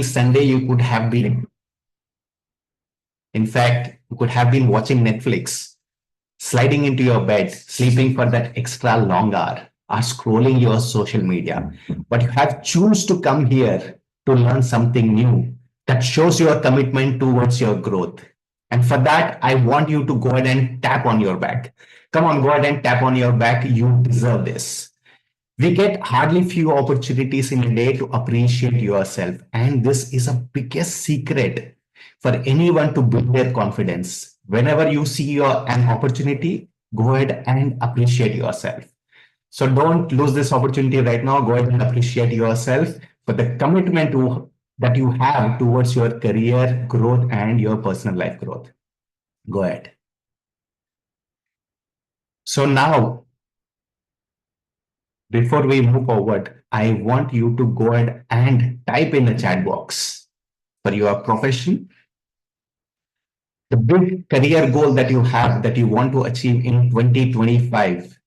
Sunday, you could have been, in fact, you could have been watching Netflix, sliding into your bed, sleeping for that extra long hour, or scrolling your social media. But you have choose to come here to learn something new that shows your commitment towards your growth. And for that, I want you to go ahead and tap on your back. Come on, go ahead and tap on your back. You deserve this. We get hardly few opportunities in a day to appreciate yourself. And this is a biggest secret for anyone to build their confidence. Whenever you see an opportunity, go ahead and appreciate yourself. So don't lose this opportunity right now. Go ahead and appreciate yourself for the commitment that you have towards your career growth and your personal life growth. Go ahead. So now, before we move forward, I want you to go ahead and type in the chat box for your profession, the big career goal that you have that you want to achieve in 2025,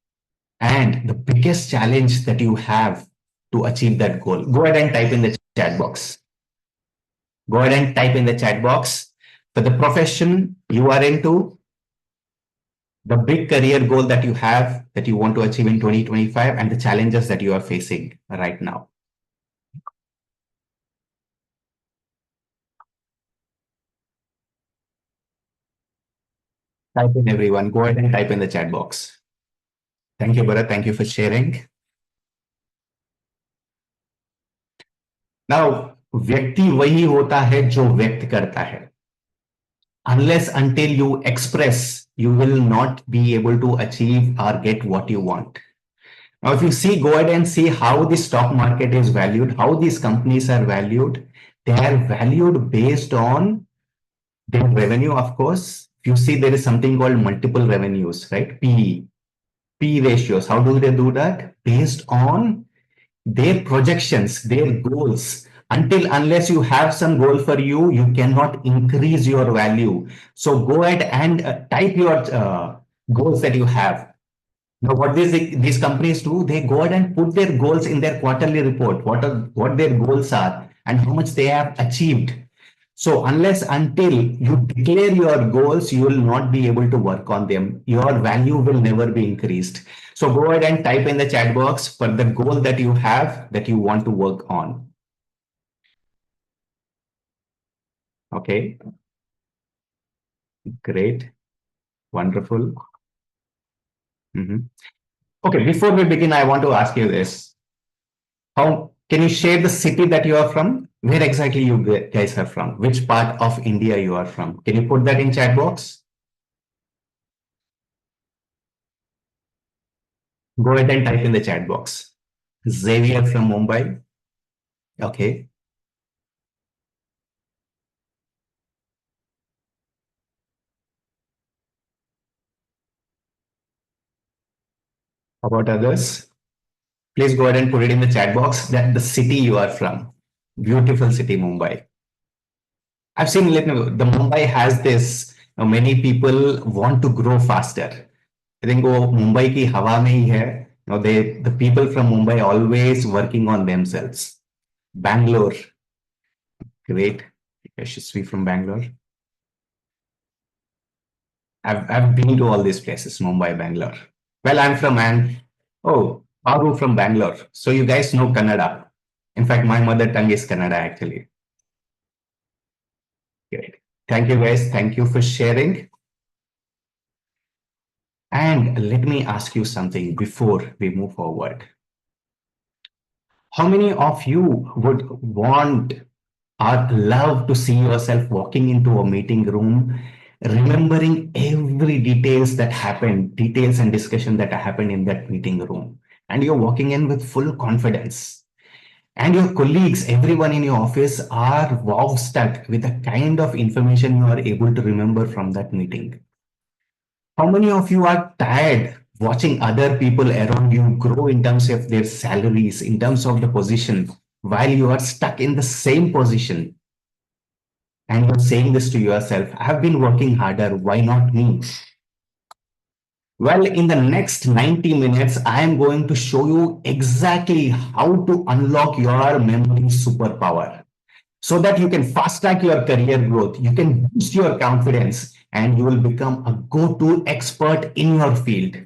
and the biggest challenge that you have to achieve that goal. Go ahead and type in the chat box. Go ahead and type in the chat box for the profession you are into, the big career goal that you have that you want to achieve in 2025, and the challenges that you are facing right now. Type in, everyone. Go ahead and type in the chat box. Thank you, Bharat. Thank you for sharing. Now, व्यक्ति वही होता है जो व्यक्त करता है. Unless until you express, you will not be able to achieve or get what you want. Now, if you see, go ahead and see how the stock market is valued, how these companies are valued. They are valued based on their revenue, of course. If you see, there is something called multiple revenues, right? P ratios. How do they do that? Based on their projections, their goals. Unless you have some goal for you, you cannot increase your value. So go ahead and type your goals that you have. Now, what these companies do, they go ahead and put their goals in their quarterly report, what their goals are and how much they have achieved. So unless until you declare your goals, you will not be able to work on them. Your value will never be increased. So go ahead and type in the chat box for the goal that you have that you want to work on. Okay. Great. Wonderful. Okay, before we begin, I want to ask you this. How can you share the city that you are from? Where exactly you guys are from? Which part of India you are from? Can you put that in chat box? Go ahead and type in the chat box. Xavier from Mumbai. Okay. How about others? Please go ahead and put it in the chat box that the city you are from. Beautiful city, Mumbai. I've seen the Mumbai has this. Many people want to grow faster. I think वो मुंबई की हवा में ही है. The people from Mumbai always working on themselves. Bangalore, great. Yashasvi from Bangalore. I've been to all these places, Mumbai, Bangalore. Well, I'm from Aru from Bangalore. So you guys know Kannada. In fact, my mother tongue is Kannada actually. Great. Thank you guys. Thank you for sharing. And let me ask you something before we move forward. How many of you would want or love to see yourself walking into a meeting room, remembering every details and discussion that happened in that meeting room, and you're walking in with full confidence, and your colleagues, everyone in your office are wow stuck with the kind of information you are able to remember from that meeting? How many of you are tired watching other people around you grow in terms of their salaries, in terms of the position, while you are stuck in the same position? And you're saying this to yourself, I have been working harder, why not me? Well, in the next 90 minutes, I am going to show you exactly how to unlock your memory superpower. so that you can fast track your career growth, you can boost your confidence, and you will become a go-to expert in your field.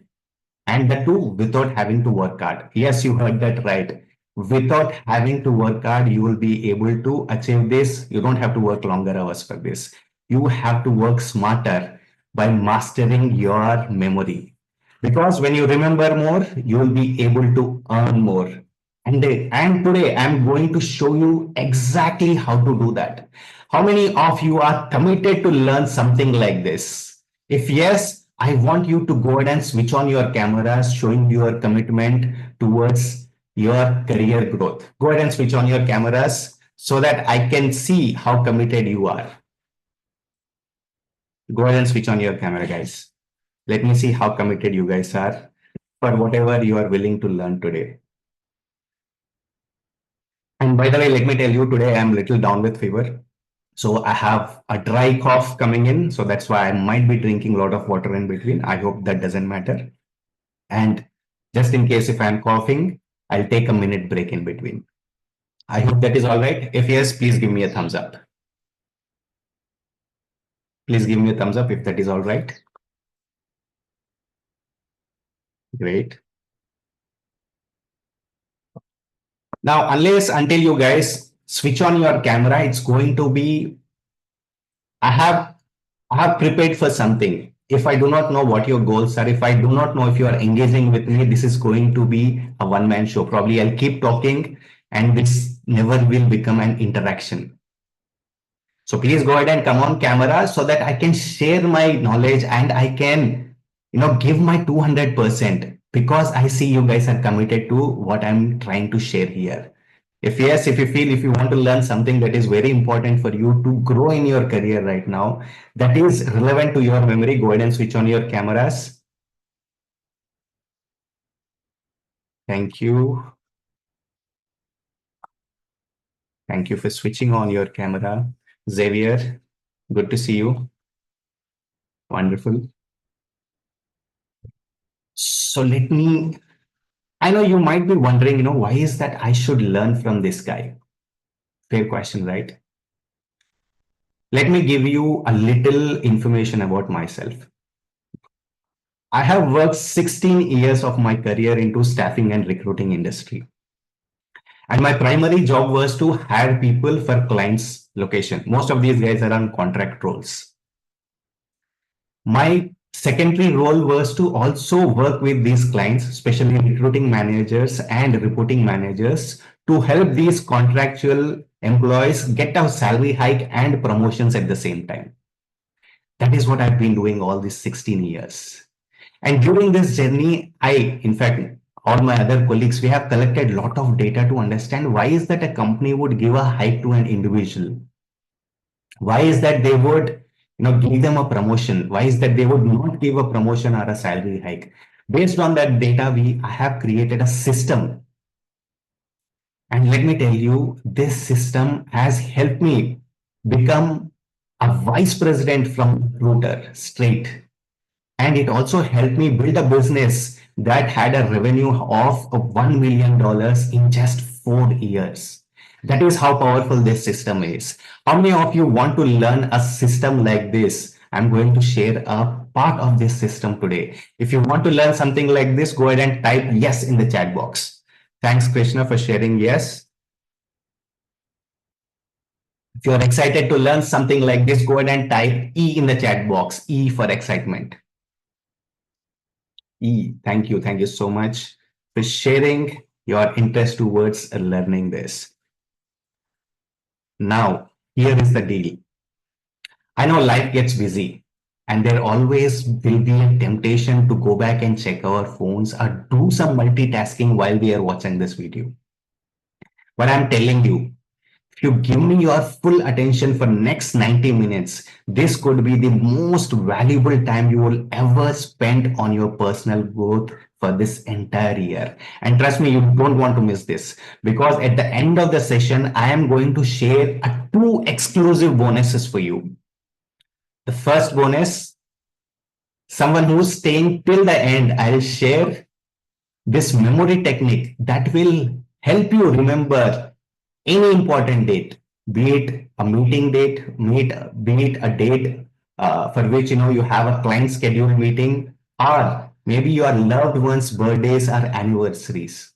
And that too without having to work hard. Yes, you heard that right. Without having to work hard, you will be able to achieve this. You don't have to work longer hours for this. You have to work smarter by mastering your memory. Because when you remember more, you will be able to earn more. And today I'm going to show you exactly how to do that. How many of you are committed to learn something like this? If yes, I want you to go ahead and switch on your cameras, showing your commitment towards your career growth. Go ahead and switch on your cameras so that I can see how committed you are. Go ahead and switch on your camera, guys. Let me see how committed you guys are for whatever you are willing to learn today. And by the way, let me tell you today I'm a little down with fever. So I have a dry cough coming in. So that's why I might be drinking a lot of water in between. I hope that doesn't matter. And just in case if I'm coughing, I'll take a minute break in between. I hope that is all right. If yes, please give me a thumbs up. Please give me a thumbs up if that is all right. Great. Now, unless until you guys switch on your camera, it's going to be, I have I have prepared for something. If I do not know what your goals are, if I do not know if you are engaging with me, this is going to be a one-man show. Probably I'll keep talking and this never will become an interaction. So please go ahead and come on camera so that I can share my knowledge and I can, give my 200% because I see you guys are committed to what I'm trying to share here. If yes, if you feel if you want to learn something that is very important for you to grow in your career right now, that is relevant to your memory, go ahead and switch on your cameras. Thank you. Thank you for switching on your camera. Xavier, good to see you. Wonderful. So let me, I know you might be wondering, why is that I should learn from this guy? Fair question, right? Let me give you a little information about myself. I have worked 16 years of my career into staffing and recruiting industry. And my primary job was to hire people for clients' location. Most of these guys are on contract roles. My secondary role was to also work with these clients, especially recruiting managers and reporting managers, to help these contractual employees get a salary hike and promotions at the same time. That is what I've been doing all these 16 years. And during this journey, in fact, all my other colleagues, we have collected a lot of data to understand why is that a company would give a hike to an individual. Why is that they would, give them a promotion? Why is that they would not give a promotion or a salary hike? Based on that data, I have created a system. And let me tell you, this system has helped me become a vice president from recruiter straight. And it also helped me build a business that had a revenue of $1 million in just 4 years. That is how powerful this system is. How many of you want to learn a system like this? I'm going to share a part of this system today. If you want to learn something like this, go ahead and type yes in the chat box. Thanks, Krishna, for sharing yes. If you're excited to learn something like this, go ahead and type E in the chat box. E for excitement. E, thank you. Thank you so much for sharing your interest towards learning this. Now, here is the deal. I know life gets busy and there always will be a temptation to go back and check our phones or do some multitasking while we are watching this video. But I'm telling you, if you give me your full attention for next 90 minutes, this could be the most valuable time you will ever spend on your personal growth for this entire year. And trust me, you don't want to miss this because at the end of the session, I am going to share two exclusive bonuses for you. The first bonus, someone who's staying till the end, I'll share this memory technique that will help you remember any important date be it a meeting date, be it a date for which you have a client scheduled meeting, or maybe your loved one's birthdays or anniversaries.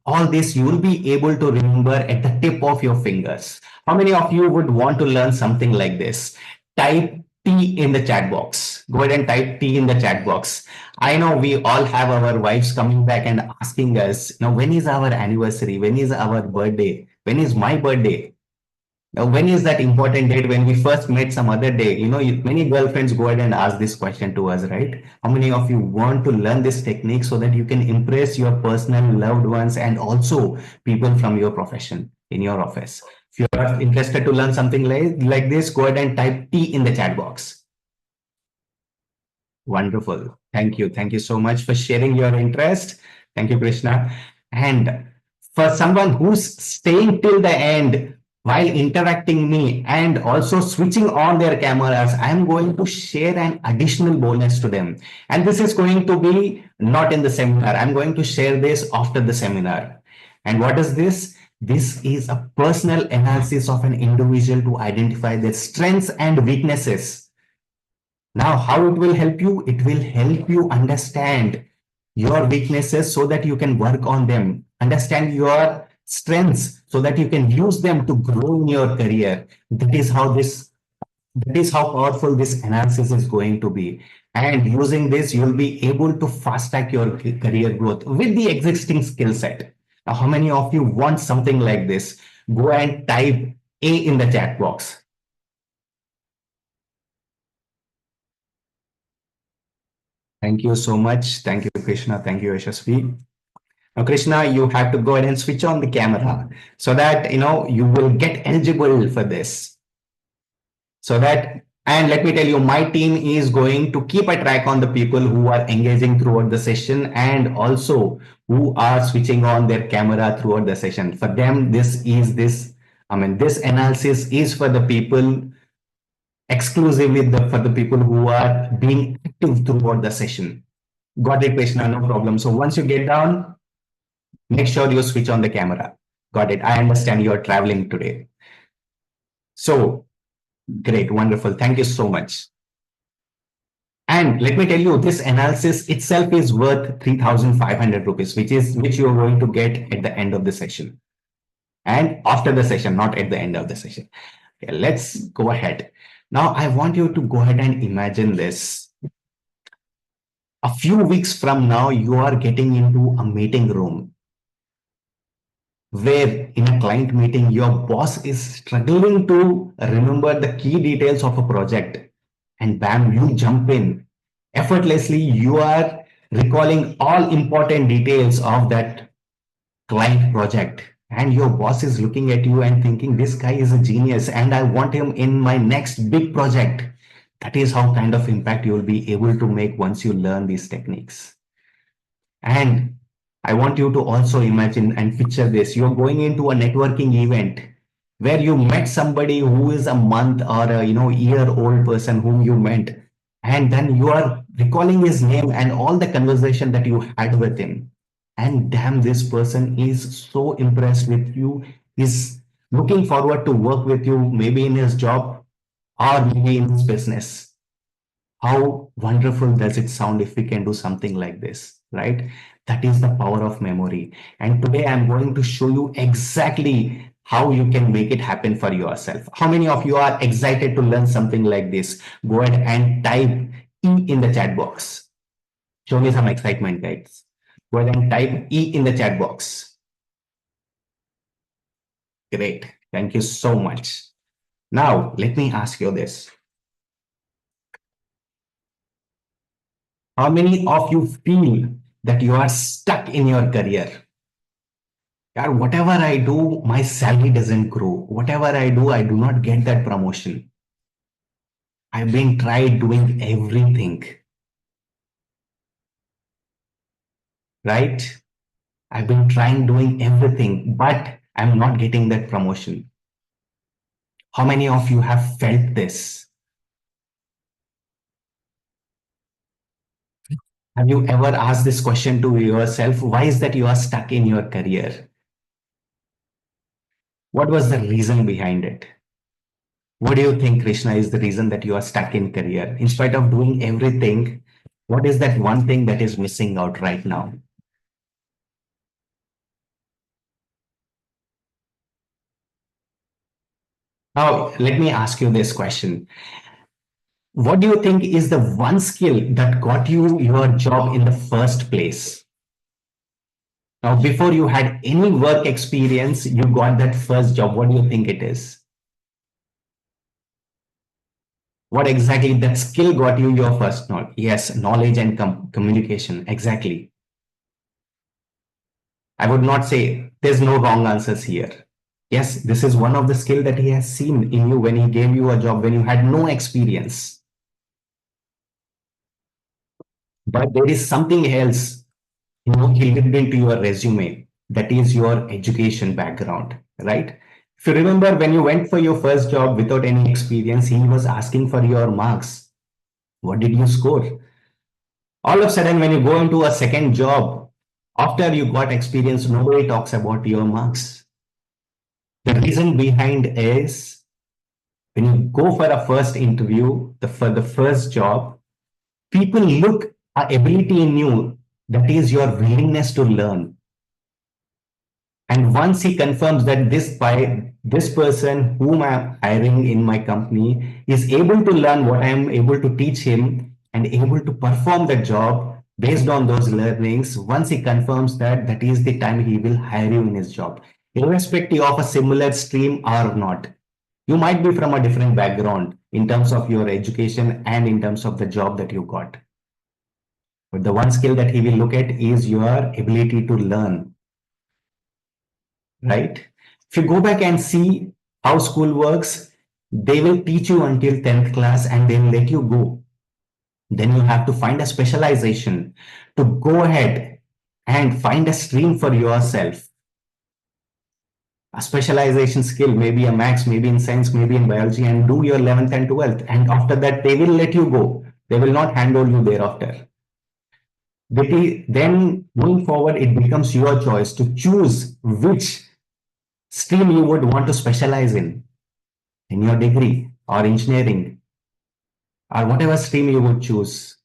All this you will be able to remember at the tip of your fingers. How many of you would want to learn something like this? Type T in the chat box. Go ahead and type T in the chat box. I know we all have our wives coming back and asking us, when is our anniversary? When is our birthday? When is my birthday? Now, when is that important date when we first met some other day? Many girlfriends go ahead and ask this question to us, right? How many of you want to learn this technique so that you can impress your personal loved ones and also people from your profession in your office? If you are interested to learn something like this, go ahead and type T in the chat box. Wonderful. Thank you. Thank you so much for sharing your interest. Thank you, Krishna. And for someone who's staying till the end while interacting me and also switching on their cameras, I'm going to share an additional bonus to them. And this is going to be not in the seminar. I'm going to share this after the seminar. And what is this? This is a personal analysis of an individual to identify their strengths and weaknesses. Now, how it will help you? It will help you understand your weaknesses so that you can work on them. Understand your strengths so that you can use them to grow in your career. That is how powerful this analysis is going to be. And using this, you'll be able to fast track your career growth with the existing skill set. Now, how many of you want something like this? Go and type A in the chat box. Thank you so much. Thank you, Krishna. Thank you, Yashasvi. Now, Krishna, you have to go ahead and switch on the camera so that you will get eligible for this. So that, and let me tell you, my team is going to keep a track on the people who are engaging throughout the session and also who are switching on their camera throughout the session. For them, this analysis is for the people exclusively for the people who are being active throughout the session. Got it, Krishna, no problem. So once you get down, make sure you switch on the camera. Got it. I understand you're traveling today. So great, wonderful. Thank you so much. And let me tell you, this analysis itself is worth 3,500 rupees, which you're going to get at the end of the session. And after the session, not at the end of the session. Okay, let's go ahead. Now, I want you to go ahead and imagine this. A few weeks from now, you are getting into a meeting room where in a client meeting, your boss is struggling to remember the key details of a project. And bam, you jump in. Effortlessly, you are recalling all important details of that client project. And your boss is looking at you and thinking, this guy is a genius and I want him in my next big project. That is how kind of impact you will be able to make once you learn these techniques. And I want you to also imagine and picture this. You're going into a networking event where you met somebody who is a month or a year old person whom you met, and then you are recalling his name and all the conversation that you had with him. And damn, this person is so impressed with you, is looking forward to work with you, maybe in his job or maybe in his business. How wonderful does it sound if we can do something like this, right? That is the power of memory. And today I'm going to show you exactly how you can make it happen for yourself. How many of you are excited to learn something like this? Go ahead and type E in the chat box. Show me some excitement, guys. Go ahead and type E in the chat box. Great. Thank you so much. Now, let me ask you this. How many of you feel that you are stuck in your career? Yeah, whatever I do, my salary doesn't grow. Whatever I do, I do not get that promotion. I've been tried doing everything, right? I've been trying doing everything, but I'm not getting that promotion. How many of you have felt this? Have you ever asked this question to yourself? Why is that you are stuck in your career? What was the reason behind it? What do you think, Krishna, is the reason that you are stuck in career? In spite of doing everything, what is that one thing that is missing out right now? Now, let me ask you this question. What do you think is the one skill that got you your job in the first place? Now, before you had any work experience, you got that first job. What do you think it is? What exactly that skill got you your first knowledge? Yes, knowledge and communication. Exactly. I would not say there's no wrong answers here. Yes, this is one of the skill that he has seen in you when he gave you a job when you had no experience. But there is something else, he looked into your resume. That is your education background, right? If you remember when you went for your first job without any experience, he was asking for your marks. What did you score? All of a sudden, when you go into a second job, after you got experience, nobody talks about your marks. The reason behind is when you go for a first interview, for the first job, people look at ability in you. That is your willingness to learn. And once he confirms that this person whom I'm hiring in my company is able to learn what I'm able to teach him and able to perform the job based on those learnings, once he confirms that, that is the time he will hire you in his job, irrespective of a similar stream or not. You might be from a different background in terms of your education and in terms of the job that you got. But the one skill that he will look at is your ability to learn, right? If you go back and see how school works, they will teach you until 10th class and then let you go. Then you have to find a specialization to go ahead and find a stream for yourself. A specialization skill, maybe a max, maybe in science, maybe in biology, and do your 11th and 12th. And after that, they will let you go. They will not handle you thereafter. Then moving forward, it becomes your choice to choose which stream you would want to specialize in your degree or engineering or whatever stream you would choose.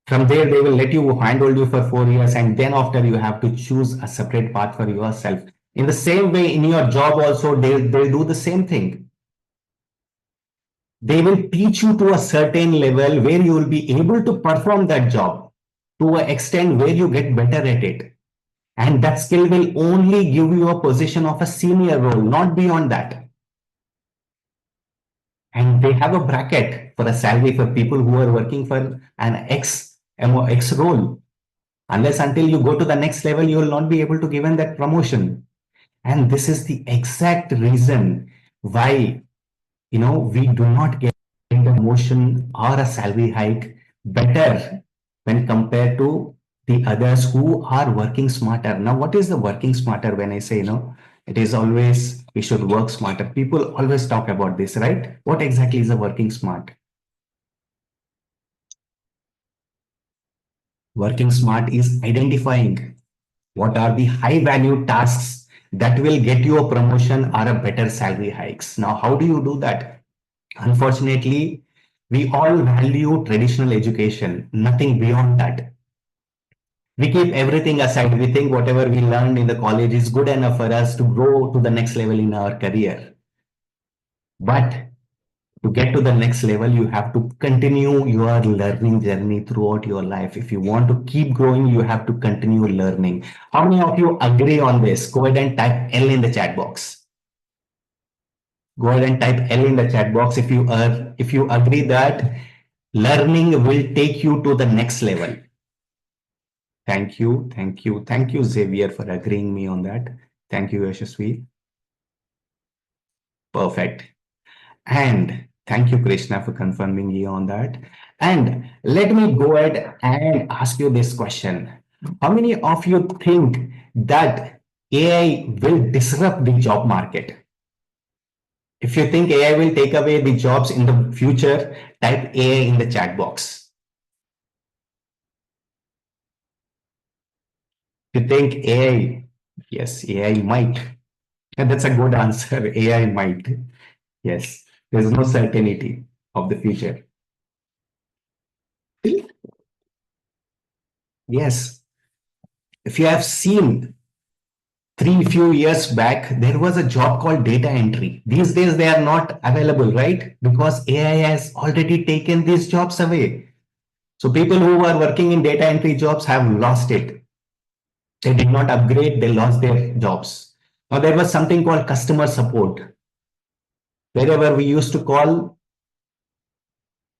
From there, they will let you handhold you for 4 years, and then after you have to choose a separate path for yourself. In the same way, in your job also, they'll do the same thing. They will teach you to a certain level where you will be able to perform that job to an extent where you get better at it. And that skill will only give you a position of a senior role, not beyond that. And they have a bracket for a salary for people who are working for an X role. Unless until you go to the next level, you will not be able to given that promotion. And this is the exact reason why we do not get a promotion or a salary hike better when compared to the others who are working smarter. Now, what is the working smarter? When I say it is always we should work smarter. People always talk about this, right? What exactly is a working smart? Working smart is identifying what are the high value tasks that will get you a promotion or a better salary hikes. Now, how do you do that? Unfortunately, we all value traditional education, nothing beyond that. We keep everything aside. We think whatever we learned in the college is good enough for us to grow to the next level in our career. But to get to the next level, you have to continue your learning journey throughout your life. If you want to keep growing, you have to continue learning. How many of you agree on this? Go ahead and type L in the chat box. Go ahead and type L in the chat box if you agree that learning will take you to the next level. Thank you, thank you, thank you, Xavier, for agreeing me on that. Thank you, Yashasvi. Perfect. And thank you, Krishna, for confirming me on that. And let me go ahead and ask you this question. How many of you think that AI will disrupt the job market? If you think AI will take away the jobs in the future, type AI in the chat box. If you think AI, yes, AI might. And that's a good answer. AI might. Yes. There's no certainty of the future. Yes. If you have seen three few years back, there was a job called data entry. These days, they are not available, right? Because AI has already taken these jobs away. So people who were working in data entry jobs have lost it. They did not upgrade, they lost their jobs. Now, there was something called customer support. Wherever we used to call,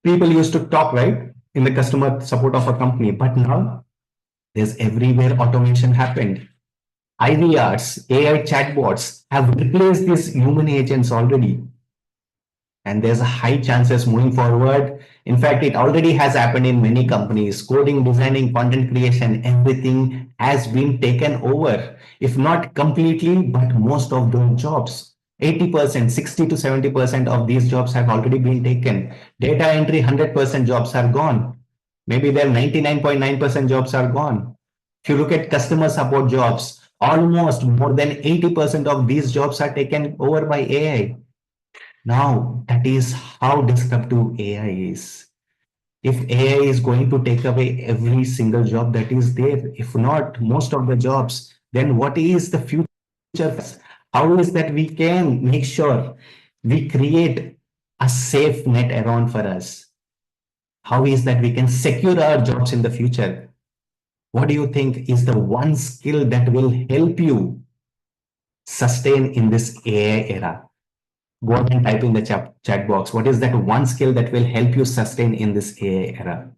people used to talk, right? In the customer support of a company. But now, there's everywhere automation happened. IVRs, AI chatbots have replaced these human agents already. And there's a high chances moving forward. In fact, it already has happened in many companies. Coding, designing, content creation, everything has been taken over. If not completely, but most of those jobs. 80%, 60 to 70% of these jobs have already been taken. Data entry, 100% jobs are gone. Maybe their 99.9% jobs are gone. If you look at customer support jobs, almost more than 80% of these jobs are taken over by AI. Now, that is how disruptive AI is. If AI is going to take away every single job that is there, if not most of the jobs, then what is the future? How is that we can make sure we create a safe net around for us? How is that we can secure our jobs in the future? What do you think is the one skill that will help you sustain in this AI era? Go ahead and type in the chat box. What is that one skill that will help you sustain in this AI era?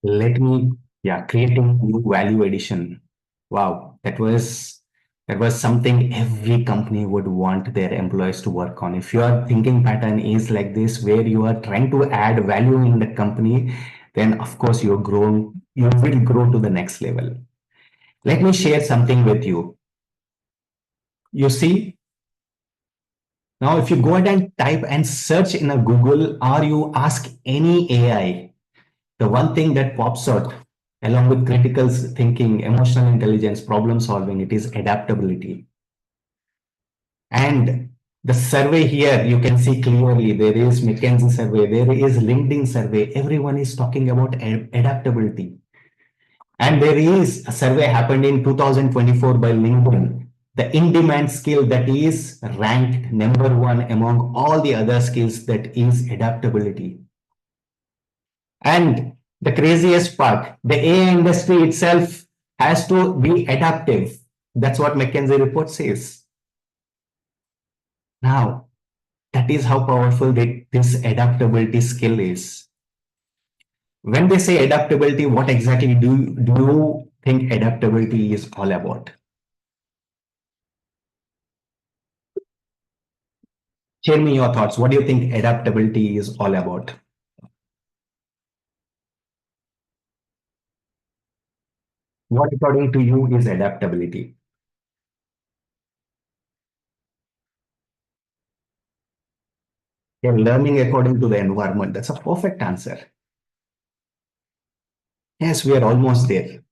Let me, yeah, creating new value addition. Wow, that was something every company would want their employees to work on. If your thinking pattern is like this, where you are trying to add value in the company, then of course you will grow to the next level. Let me share something with you. You see, now if you go ahead and type and search in a Google or you ask any AI, the one thing that pops out along with critical thinking, emotional intelligence, problem solving, it is adaptability. And the survey here, you can see clearly there is McKinsey survey, there is LinkedIn survey. Everyone is talking about adaptability. And there is a survey happened in 2024 by LinkedIn. The in-demand skill that is ranked number one among all the other skills, that is adaptability. And the craziest part, the AI industry itself has to be adaptive. That's what McKinsey report says. Now, that is how powerful this adaptability skill is. When they say adaptability, what exactly do you think adaptability is all about? Share me your thoughts. What do you think adaptability is all about? What, according to you, is adaptability? You're learning according to the environment. That's a perfect answer. Yes, we are almost there.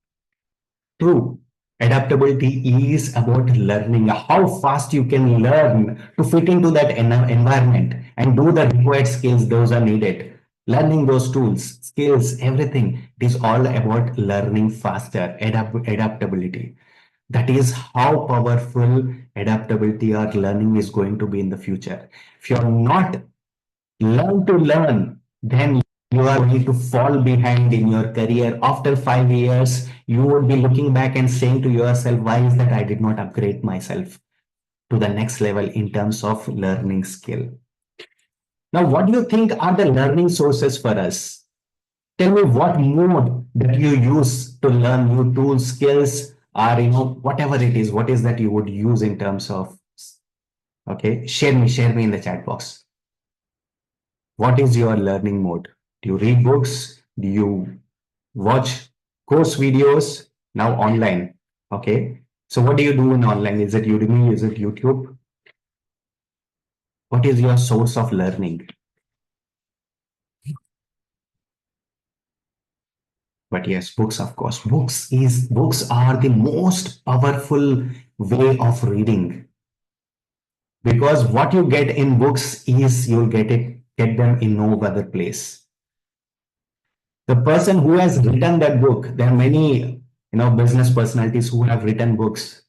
True. Adaptability is about learning, how fast you can learn to fit into that environment and do the required skills, those are needed. Learning those tools, skills, everything. It is all about learning faster, adaptability. That is how powerful adaptability or learning is going to be in the future. If you're not learn to learn, then you are going to fall behind in your career. After 5 years, you would be looking back and saying to yourself, why is that I did not upgrade myself to the next level in terms of learning skill? Now, what do you think are the learning sources for us? Tell me what mode that you use to learn new tools, skills, or whatever it is. What is that you would use in terms of? Okay, share me in the chat box. What is your learning mode? Do you read books? Do you watch course videos? Now online. Okay. So what do you do in online? Is it Udemy? Is it YouTube? What is your source of learning? But yes, books, of course. Books are the most powerful way of reading, because what you get in books is you'll get them in no other place. The person who has written that book, there are many business personalities who have written books,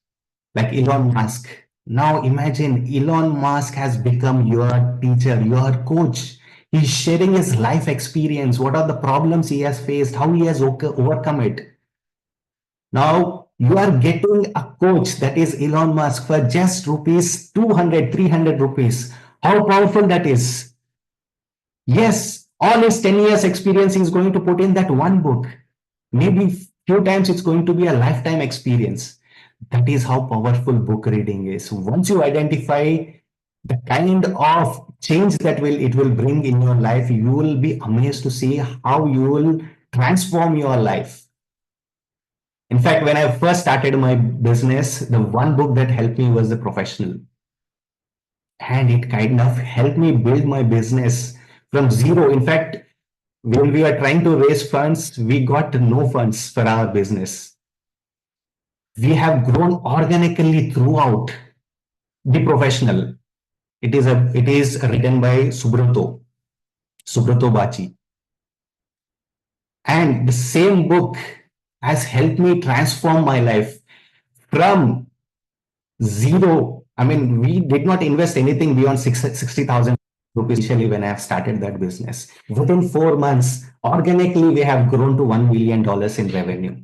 like Elon Musk. Now imagine Elon Musk has become your teacher, your coach. He's sharing his life experience. What are the problems he has faced? How he has overcome it. Now you are getting a coach that is Elon Musk for just rupees 200, 300 rupees. How powerful that is. Yes, all his 10 years experience is going to put in that one book. Maybe few times it's going to be a lifetime experience. That is how powerful book reading is. Once you identify the kind of change that will it will bring in your life, you will be amazed to see how you will transform your life. In fact, when I first started my business, the one book that helped me was The Professional. And it kind of helped me build my business from zero. In fact, when we were trying to raise funds, we got no funds for our business. We have grown organically throughout. The Professional. It is written by Subrato Bachi. And the same book has helped me transform my life from zero. I mean, we did not invest anything beyond 60,000 rupees initially when I have started that business. Within 4 months, organically, we have grown to $1 million in revenue.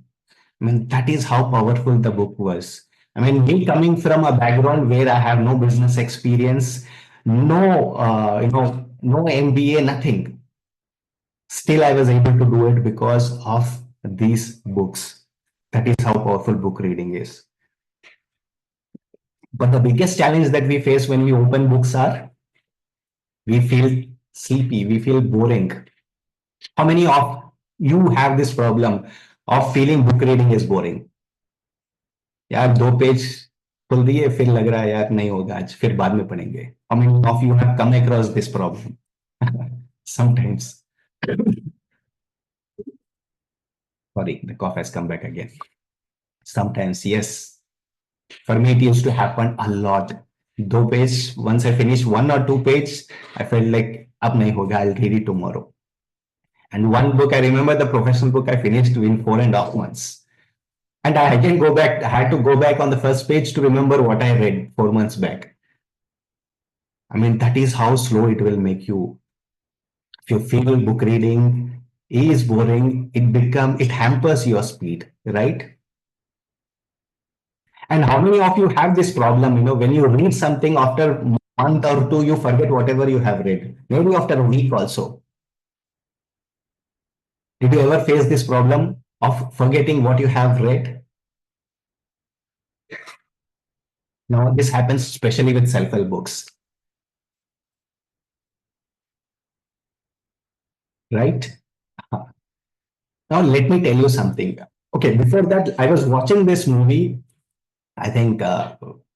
I mean, that is how powerful the book was. I mean, me coming from a background where I have no business experience, no MBA, nothing. Still, I was able to do it because of these books. That is how powerful book reading is. But the biggest challenge that we face when we open books are we feel sleepy, we feel boring. How many of you have this problem of feeling book reading is boring? यार 2 page खुल दिए फिर लग रहा है यार नहीं होगा आज फिर बाद में पढ़ेंगे. How many of you have come across this problem? Sometimes. Sorry, the cough has come back again. Sometimes, yes. For me, it used to happen a lot. 2 page, once I finish 1 or 2 page, I felt like, ab nahi hoga, I'll read it tomorrow. And one book, I remember the professional book I finished in 4.5 months. And I again go back, I had to go back on the first page to remember what I read 4 months back. I mean, that is how slow it will make you. If you feel book reading is boring, it hampers your speed, right? And how many of you have this problem? When you read something after a month or two, you forget whatever you have read. Maybe after a week also. Did you ever face this problem of forgetting what you have read? Now, this happens especially with self-help books, right? Now, let me tell you something. Okay, before that, I was watching this movie. I think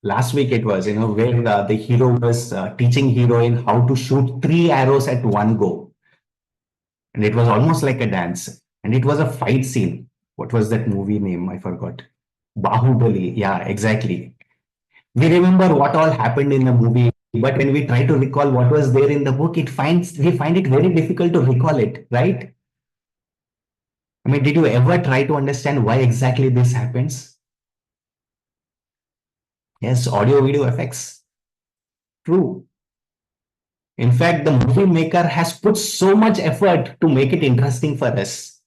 last week it was, where the hero was teaching heroine how to shoot 3 arrows at one go. And it was almost like a dance. And it was a fight scene. What was that movie name? I forgot. Bahubali. Yeah, exactly. We remember what all happened in the movie, but when we try to recall what was there in the book, we find it very difficult to recall it, right? I mean, did you ever try to understand why exactly this happens? Yes, audio video effects. True. In fact, the movie maker has put so much effort to make it interesting for us.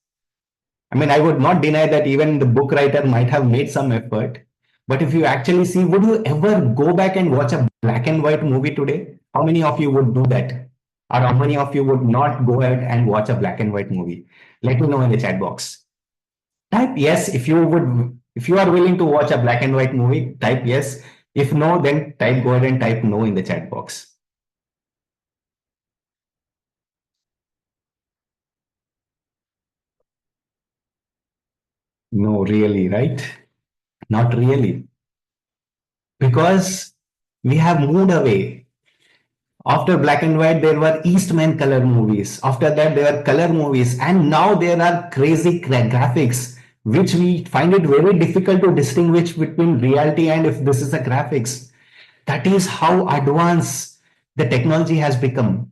I mean, I would not deny that even the book writer might have made some effort. But if you actually see, would you ever go back and watch a black and white movie today? How many of you would do that? Or how many of you would not go ahead and watch a black and white movie? Let me know in the chat box. Type yes if you are willing to watch a black and white movie, type yes. If no, then go ahead and type no in the chat box. No, really, right? Not really. Because we have moved away. After black and white, there were Eastman color movies. After that, there were color movies. And now there are crazy graphics, which we find it very difficult to distinguish between reality and if this is a graphics. That is how advanced the technology has become.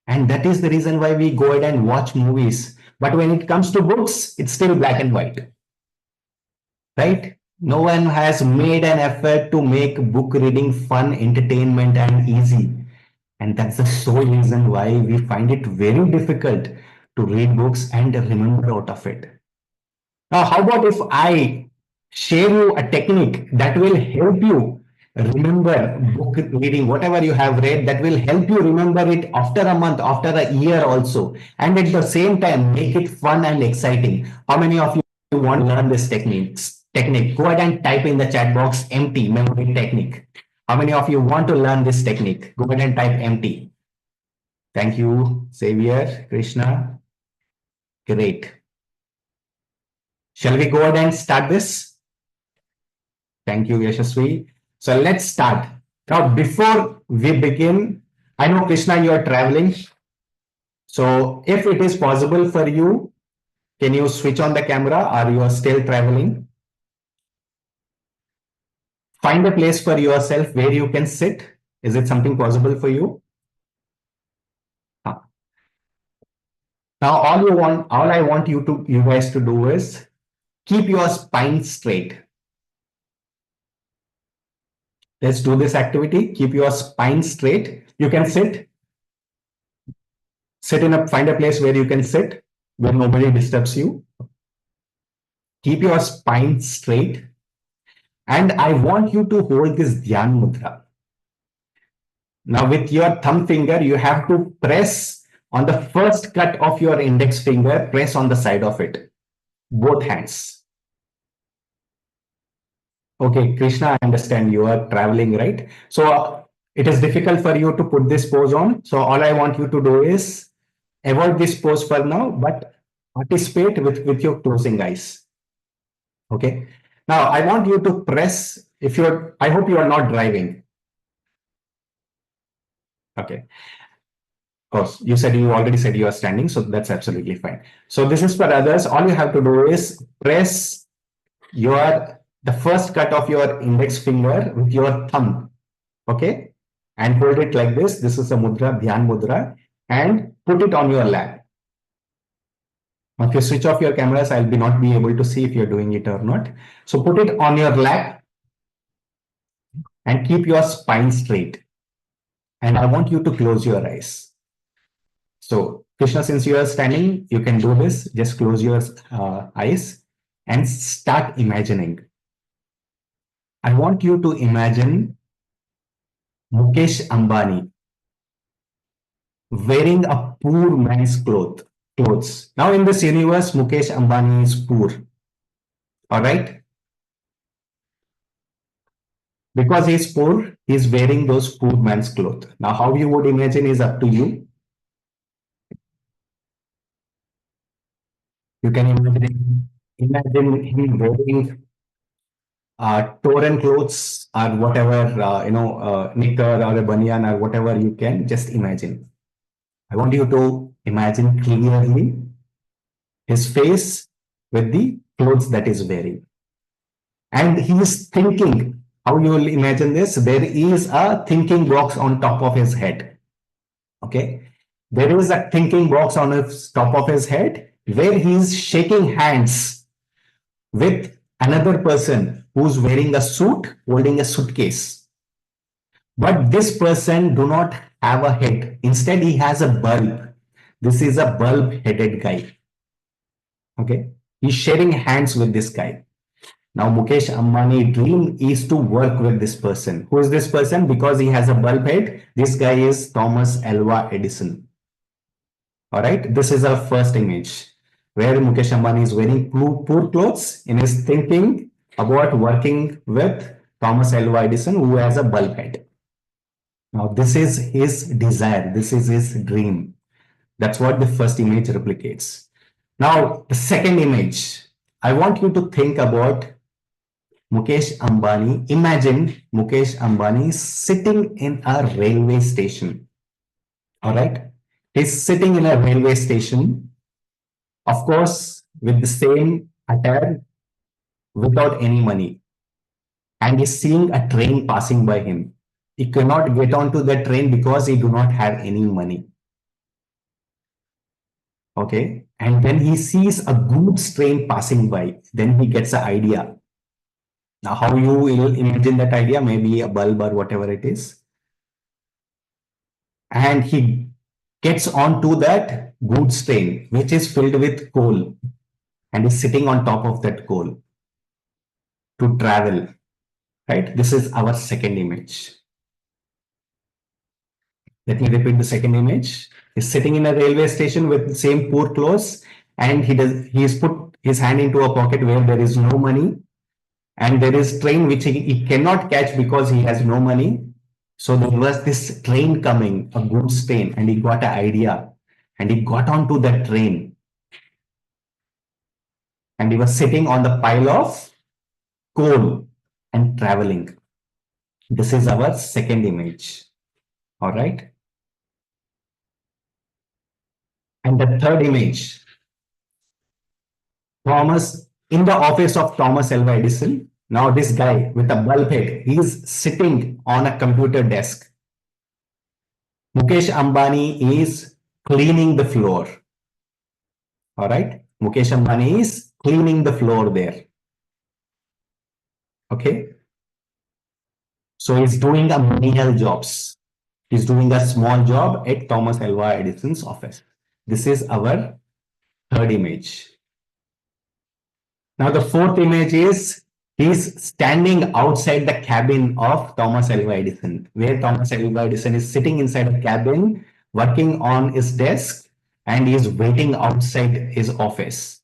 And that is the reason why we go ahead and watch movies. But when it comes to books, it's still black and white, right? No one has made an effort to make book reading fun, entertainment, and easy. And that's the sole reason why we find it very difficult to read books and remember out of it. Now, how about if I share you a technique that will help you remember book reading, whatever you have read, that will help you remember it after a month, after a year also, and at the same time make it fun and exciting. How many of you want to learn this technique? Go ahead and type in the chat box empty memory technique. How many of you want to learn this technique? Go ahead and type empty. Thank you, Xavier, Krishna. Great. Shall we go ahead and start this? Thank you, Yashasvi. So let's start. Now, before we begin, I know, Krishna, you are traveling. So if it is possible for you, can you switch on the camera or you are still traveling? Find a place for yourself where you can sit. Is it something possible for you? Now, all I want you guys to do is keep your spine straight. Let's do this activity. Keep your spine straight. You can sit. Find a place where you can sit, where nobody disturbs you. Keep your spine straight. And I want you to hold this Dhyan Mudra. Now, with your thumb finger, you have to press on the first cut of your index finger, press on the side of it, both hands. Okay, Krishna, I understand you are traveling, right? So it is difficult for you to put this pose on. So all I want you to do is avoid this pose for now, but participate with your closing eyes. Okay. Now I want you to press, I hope you are not driving. Okay. Of course, you already said you are standing, so that's absolutely fine. So this is for others. All you have to do is press the first cut of your index finger with your thumb. Okay. And hold it like this. This is a mudra, Dhyan Mudra, and put it on your lap. Now, if you switch off your cameras, I'll not be able to see if you're doing it or not. So put it on your lap and keep your spine straight. And I want you to close your eyes. So Krishna, since you are standing, you can do this. Just close your eyes and start imagining. I want you to imagine Mukesh Ambani wearing a poor man's clothes. Now in this universe, Mukesh Ambani is poor. All right. Because he's poor, he's wearing those poor man's clothes. Now, how you would imagine is up to you. You can imagine him wearing torn clothes or whatever, knicker or a banyan or whatever you can just imagine. I want you to imagine clearly his face with the clothes that is wearing. And he is thinking. How you will imagine this? There is a thinking box on top of his head. Okay. There is a thinking box on the top of his head where he is shaking hands with another person who's wearing a suit, holding a suitcase. But this person do not have a head. Instead, he has a bulb. This is a bulb-headed guy. Okay. He's sharing hands with this guy. Now, Mukesh Ambani dream is to work with this person. Who is this person? Because he has a bulb head. This guy is Thomas Alva Edison. All right. This is our first image where Mukesh Ambani is wearing poor clothes and is thinking about working with Thomas Alva Edison, who has a bulb head. Now, this is his desire. This is his dream. That's what the first image replicates. Now, the second image, I want you to think about Mukesh Ambani, imagine Mukesh Ambani sitting in a railway station. All right. He's sitting in a railway station, of course, with the same attire, without any money, and he's seeing a train passing by him. He cannot get onto the train because he do not have any money. Okay. And when he sees a goods train passing by, then he gets an idea. Now, how you will imagine that idea? Maybe a bulb or whatever it is. And he gets onto that goods train, which is filled with coal, and is sitting on top of that coal to travel. Right? This is our second image. Let me repeat the second image. He's sitting in a railway station with same poor clothes, and he's put his hand into a pocket where there is no money, and there is train which he cannot catch because he has no money. So there was this train coming, a goods train, and he got an idea, and he got onto that train, and he was sitting on the pile of coal and traveling. This is our second image. All right. And the third image, Thomas in the office of Thomas Alva Edison. Now this guy with a bulb head, he's sitting on a computer desk. Mukesh Ambani is cleaning the floor. All right. Mukesh Ambani is cleaning the floor there. Okay. So he's doing a menial jobs. He's doing a small job at Thomas Alva Edison's office. This is our third image. Now the fourth image is he's standing outside the cabin of Thomas Alva Edison, where Thomas Alva Edison is sitting inside a cabin, working on his desk, and he is waiting outside his office.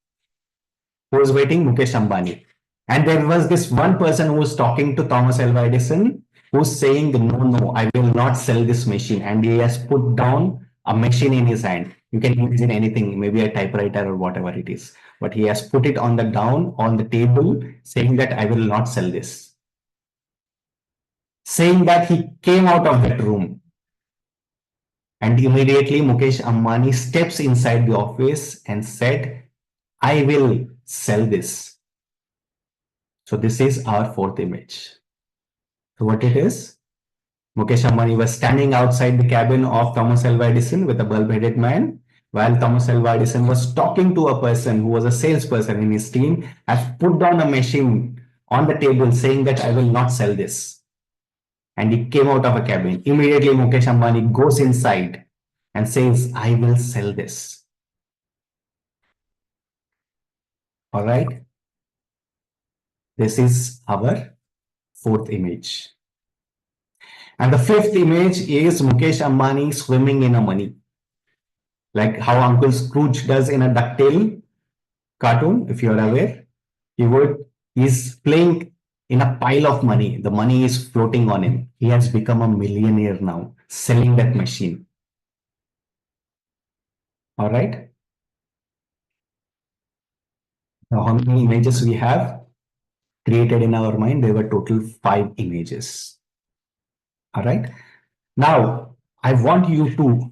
Who is waiting? Mukesh Ambani. And there was this one person who was talking to Thomas Alva Edison, who's saying, no, I will not sell this machine. And he has put down a machine in his hand. You can imagine anything, maybe a typewriter or whatever it is. But he has put it on the table, saying that I will not sell this. Saying that, he came out of that room. And immediately Mukesh Ambani steps inside the office and said, I will sell this. So this is our fourth image. So what it is? Mukesh Ambani was standing outside the cabin of Thomas Alva Edison with a bulb-headed man, while Thomas Alva Edison was talking to a person who was a salesperson in his team, has put down a machine on the table saying that I will not sell this. And he came out of a cabin. Immediately Mukesh Ambani goes inside and says, I will sell this. All right. This is our fourth image. And the fifth image is Mukesh Ambani swimming in a money. Like how Uncle Scrooge does in a DuckTale cartoon, if you're aware. He's playing in a pile of money. The money is floating on him. He has become a millionaire now, selling that machine. All right. Now, how many images we have created in our mind? There were total 5 images. All right. Now, I want you to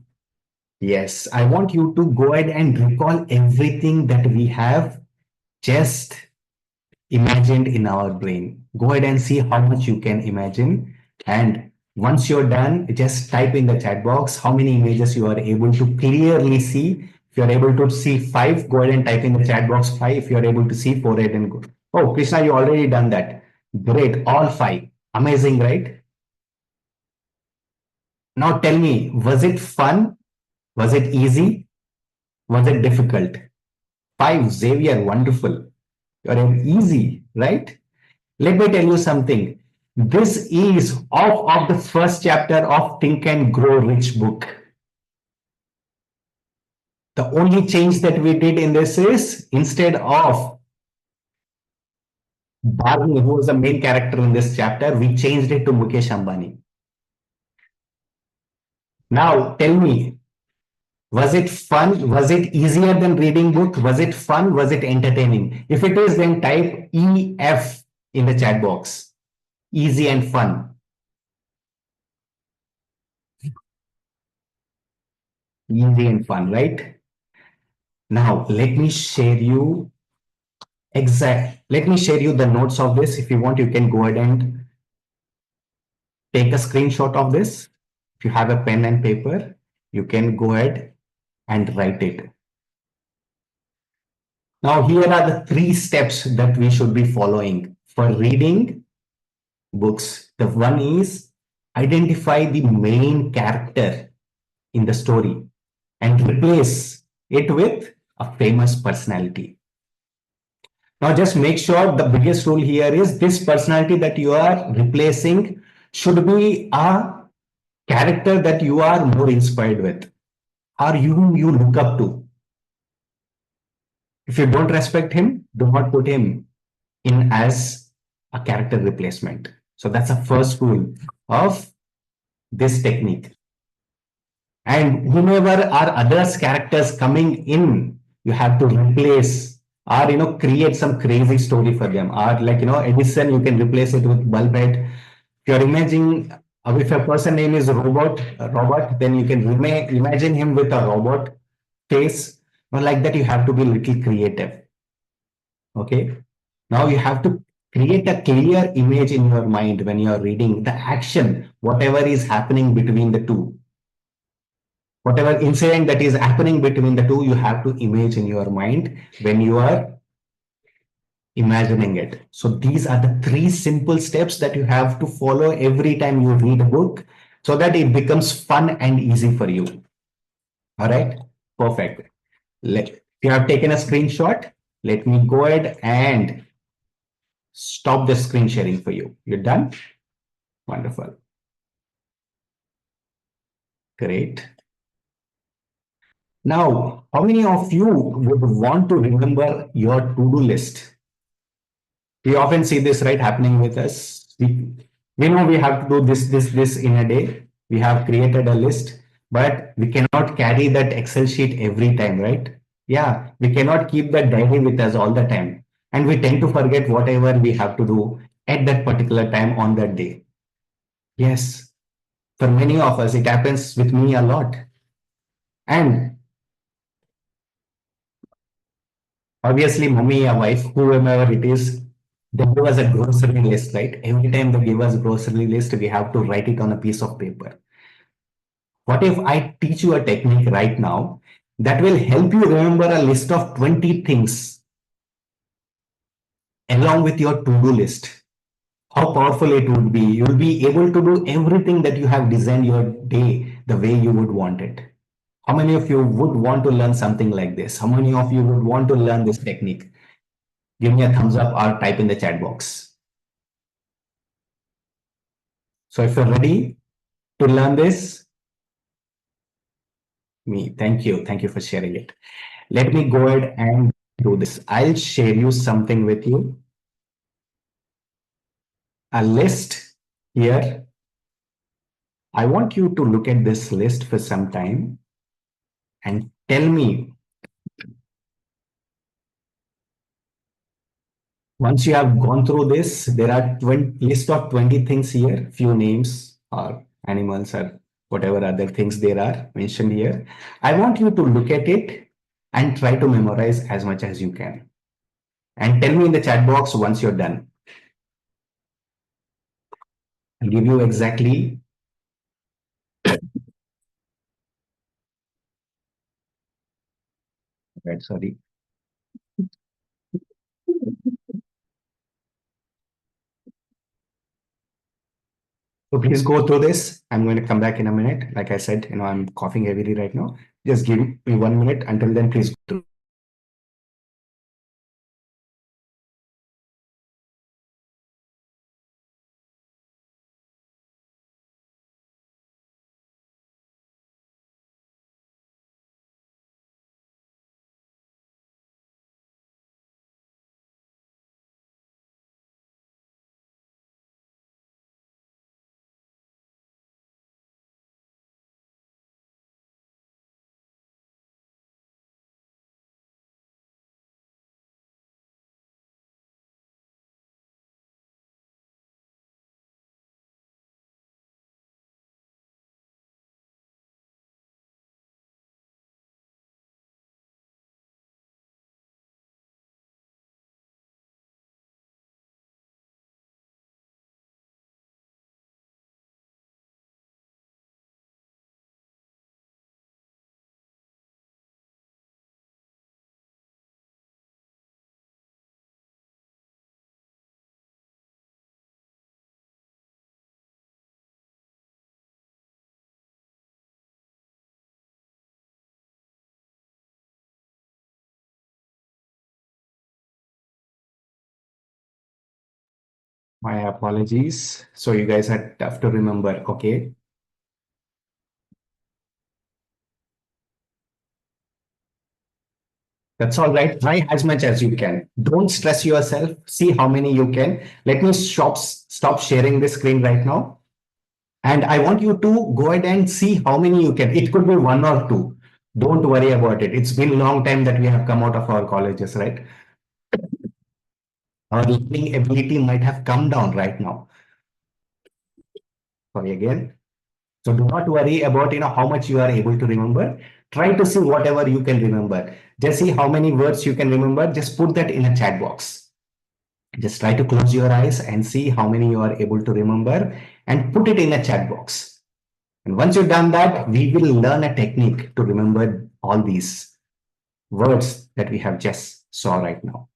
go ahead and recall everything that we have just imagined in our brain. Go ahead and see how much you can imagine. And once you're done, just type in the chat box how many images you are able to clearly see. If you're able to see 5, go ahead and type in the chat box 5. If you're able to see 4, ahead and go. Oh, Krishna, you already done that. Great. All 5. Amazing, right? Now tell me, was it fun? Was it easy? Was it difficult? 5, Xavier, wonderful. You're easy, right? Let me tell you something. This is of the first chapter of Think and Grow Rich book. The only change that we did in this is instead of Barney, who was the main character in this chapter, we changed it to Mukesh Ambani. Now tell me, was it fun? Was it easier than reading book? Was it fun? Was it entertaining? If it is, then type EF in the chat box. Easy and fun. Easy and fun, right? Now, let me share you the notes of this. If you want, you can go ahead and take a screenshot of this. If you have a pen and paper, you can go ahead and write it. Now, here are the three steps that we should be following for reading books. The one is identify the main character in the story and replace it with a famous personality. Now, just make sure the biggest rule here is this personality that you are replacing should be a character that you are more inspired with or you look up to. If you don't respect him, do not put him in as a character replacement. So that's the first rule of this technique. And whomever are others characters coming in, you have to replace or create some crazy story for them. Or like Edison, you can replace it with bulb head. If you're imagining if a person name is robot, then you can imagine him with a robot face. Or like that, you have to be little creative. Okay. Now you have to create a clear image in your mind when you are reading the action, whatever is happening between the two. Whatever incident that is happening between the two, you have to image in your mind when you are imagining it. So these are the three simple steps that you have to follow every time you read a book so that it becomes fun and easy for you. All right, perfect. If you have taken a screenshot, let me go ahead and stop the screen sharing for you. You're done? Wonderful. Great. Now, how many of you would want to remember your to-do list? We often see this, right, happening with us. We know we have to do this in a day. We have created a list, but we cannot carry that Excel sheet every time, right? Yeah, we cannot keep that diary with us all the time. And we tend to forget whatever we have to do at that particular time on that day. Yes, for many of us, it happens with me a lot. And obviously, mommy, a wife, whoever it is, they give us a grocery list, right? Every time they give us grocery list, we have to write it on a piece of paper. What if I teach you a technique right now that will help you remember a list of 20 things along with your to-do list? How powerful it would be. You'll be able to do everything that you have designed your day the way you would want it. How many of you would want to learn something like this? How many of you would want to learn this technique? Give me a thumbs up or type in the chat box. So if you're ready to learn this, thank you. Thank you for sharing it. Let me go ahead and do this. I'll share you something with you. A list here. I want you to look at this list for some time and tell me, once you have gone through this, there are 20 list of 20 things here, few names or animals or whatever other things there are mentioned here. I want you to look at it and try to memorize as much as you can. And tell me in the chat box once you're done. I'll give you exactly, right, sorry. So please go through this. I'm going to come back in a minute. Like I said, I'm coughing heavily right now. Just give me 1 minute. Until then, please go through. My apologies. So you guys are tough to remember. Okay. That's all right. Try as much as you can. Don't stress yourself. See how many you can. Let me stop sharing the screen right now. And I want you to go ahead and see how many you can. It could be one or two. Don't worry about it. It's been a long time that we have come out of our colleges, right? Our learning ability might have come down right now. Sorry again. So do not worry about how much you are able to remember. Try to see whatever you can remember. Just see how many words you can remember. Just put that in a chat box. Just try to close your eyes and see how many you are able to remember and put it in a chat box. And once you've done that, we will learn a technique to remember all these words that we have just saw right now.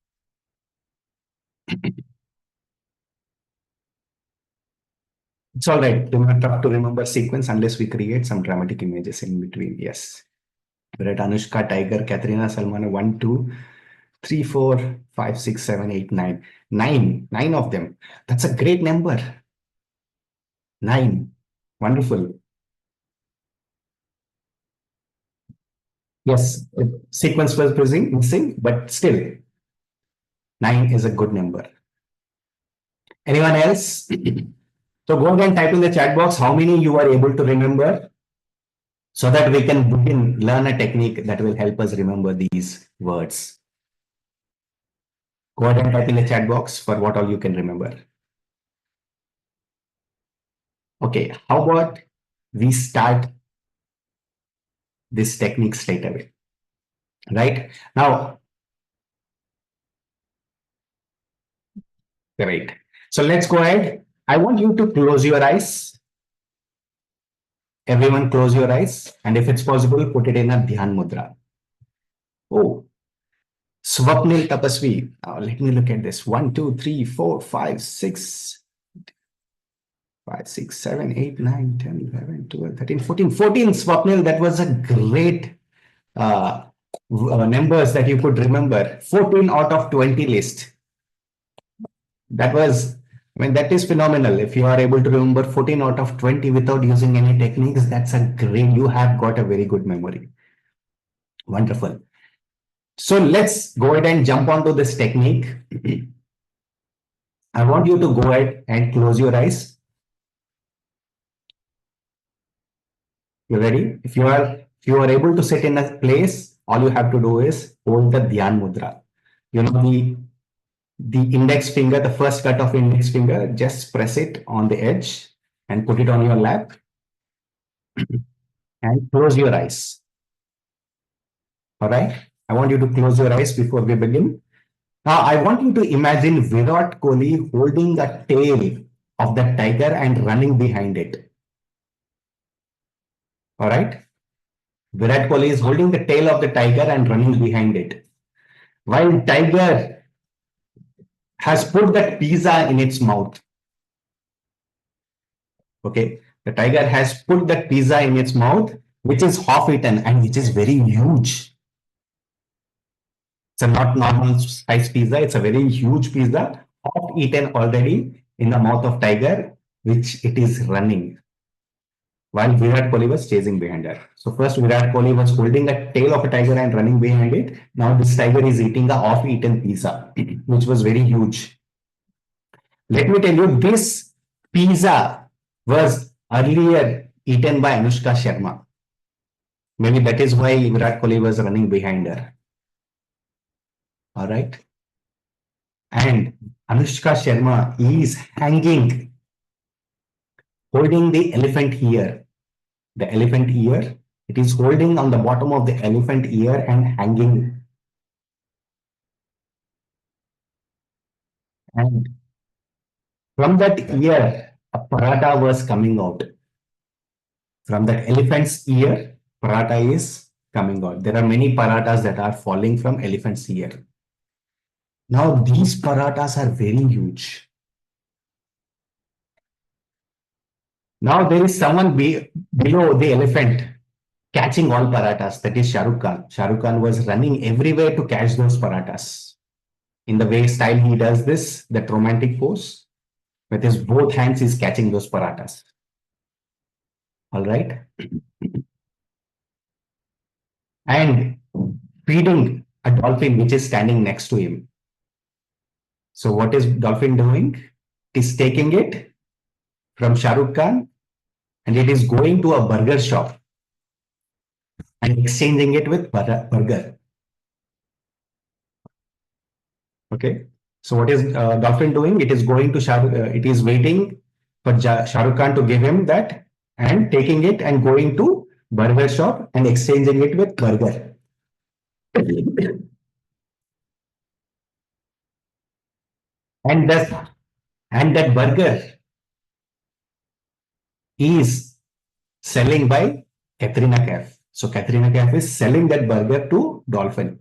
It's all right. Do not have to remember sequence unless we create some dramatic images in between. Yes. Virat, Anushka, Tiger, Katrina, Salman, 1, 2, 3, 4, 5, 6, 7, 8, 9. Nine of them. That's a great number. Nine. Wonderful. Yes, sequence was missing, but still, nine is a good number. Anyone else? So go ahead and type in the chat box how many you are able to remember so that we can begin learn a technique that will help us remember these words. Go ahead and type in the chat box for what all you can remember. Okay, how about we start this technique straight away, right? Now, great. So let's go ahead. I want you to close your eyes. Everyone close your eyes. And if it's possible, put it in a Dhyan Mudra. Oh, Swapnil Tapasvi. Now, let me look at this. 1, 2, 3, 4, 5, 6, 7, 8, 9, 10, 11, 12, 13, 14. 14, Swapnil. That was a great numbers that you could remember. 14 out of 20 list. That was, that is phenomenal. If you are able to remember 14 out of 20 without using any techniques, that's a great, you have got a very good memory. Wonderful. So let's go ahead and jump onto this technique. I want you to go ahead and close your eyes. You ready? If you are able to sit in a place, all you have to do is hold the Dhyan Mudra. The index finger, the first cut of index finger, just press it on the edge and put it on your lap and close your eyes. All right. I want you to close your eyes before we begin. Now, I want you to imagine Virat Kohli holding the tail of the tiger and running behind it. All right. Virat Kohli is holding the tail of the tiger and running behind it. While tiger has put that pizza in its mouth. Okay. The tiger has put that pizza in its mouth, which is half eaten and which is very huge. It's a not normal size pizza. It's a very huge pizza, half eaten already in the mouth of tiger, which it is running while Virat Kohli was chasing behind her. So first Virat Kohli was holding the tail of a tiger and running behind it. Now this tiger is eating a half-eaten pizza, which was very huge. Let me tell you, this pizza was earlier eaten by Anushka Sharma. Maybe that is why Virat Kohli was running behind her. All right. And Anushka Sharma is hanging, holding the elephant ear. The elephant ear, it is holding on the bottom of the elephant ear and hanging. And from that ear, a paratha was coming out. From that elephant's ear, paratha is coming out. There are many parathas that are falling from elephant's ear. Now, these parathas are very huge. Now, there is someone below the elephant catching all parathas. That is Shah Rukh Khan. Shah Rukh Khan was running everywhere to catch those parathas. In the way style he does this, that romantic pose. With his both hands, he's catching those paratas. All right. And feeding a dolphin which is standing next to him. So what is dolphin doing? It is taking it from Shah Rukh Khan and it is going to a burger shop and exchanging it with burger. Okay. So what is dolphin doing? It is going to it is waiting for Shah Rukh Khan to give him that and taking it and going to burger shop and exchanging it with burger. And that burger is selling by Katrina Kaif. So Katrina Kaif is selling that burger to Dolphin.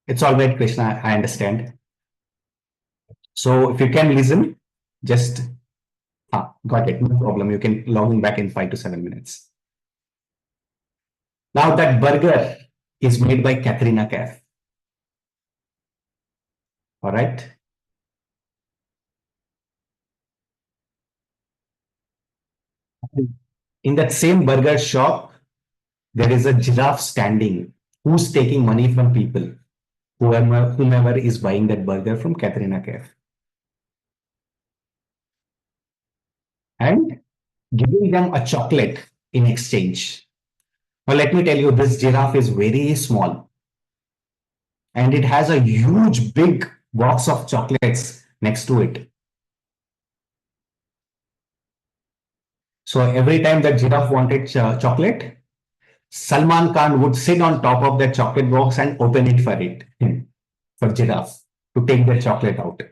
It's all right, Krishna. I understand. So if you can listen, just got it. No problem. You can log in back in 5 to 7 minutes. Now that burger is made by Katrina Kaif. All right. In that same burger shop, there is a giraffe standing who's taking money from people, whomever is buying that burger from Katrina Kaif. And giving them a chocolate in exchange. Well, let me tell you, this giraffe is very small and it has a huge, big box of chocolates next to it. So every time that giraffe wanted chocolate, Salman Khan would sit on top of that chocolate box and open it for giraffe to take the chocolate out.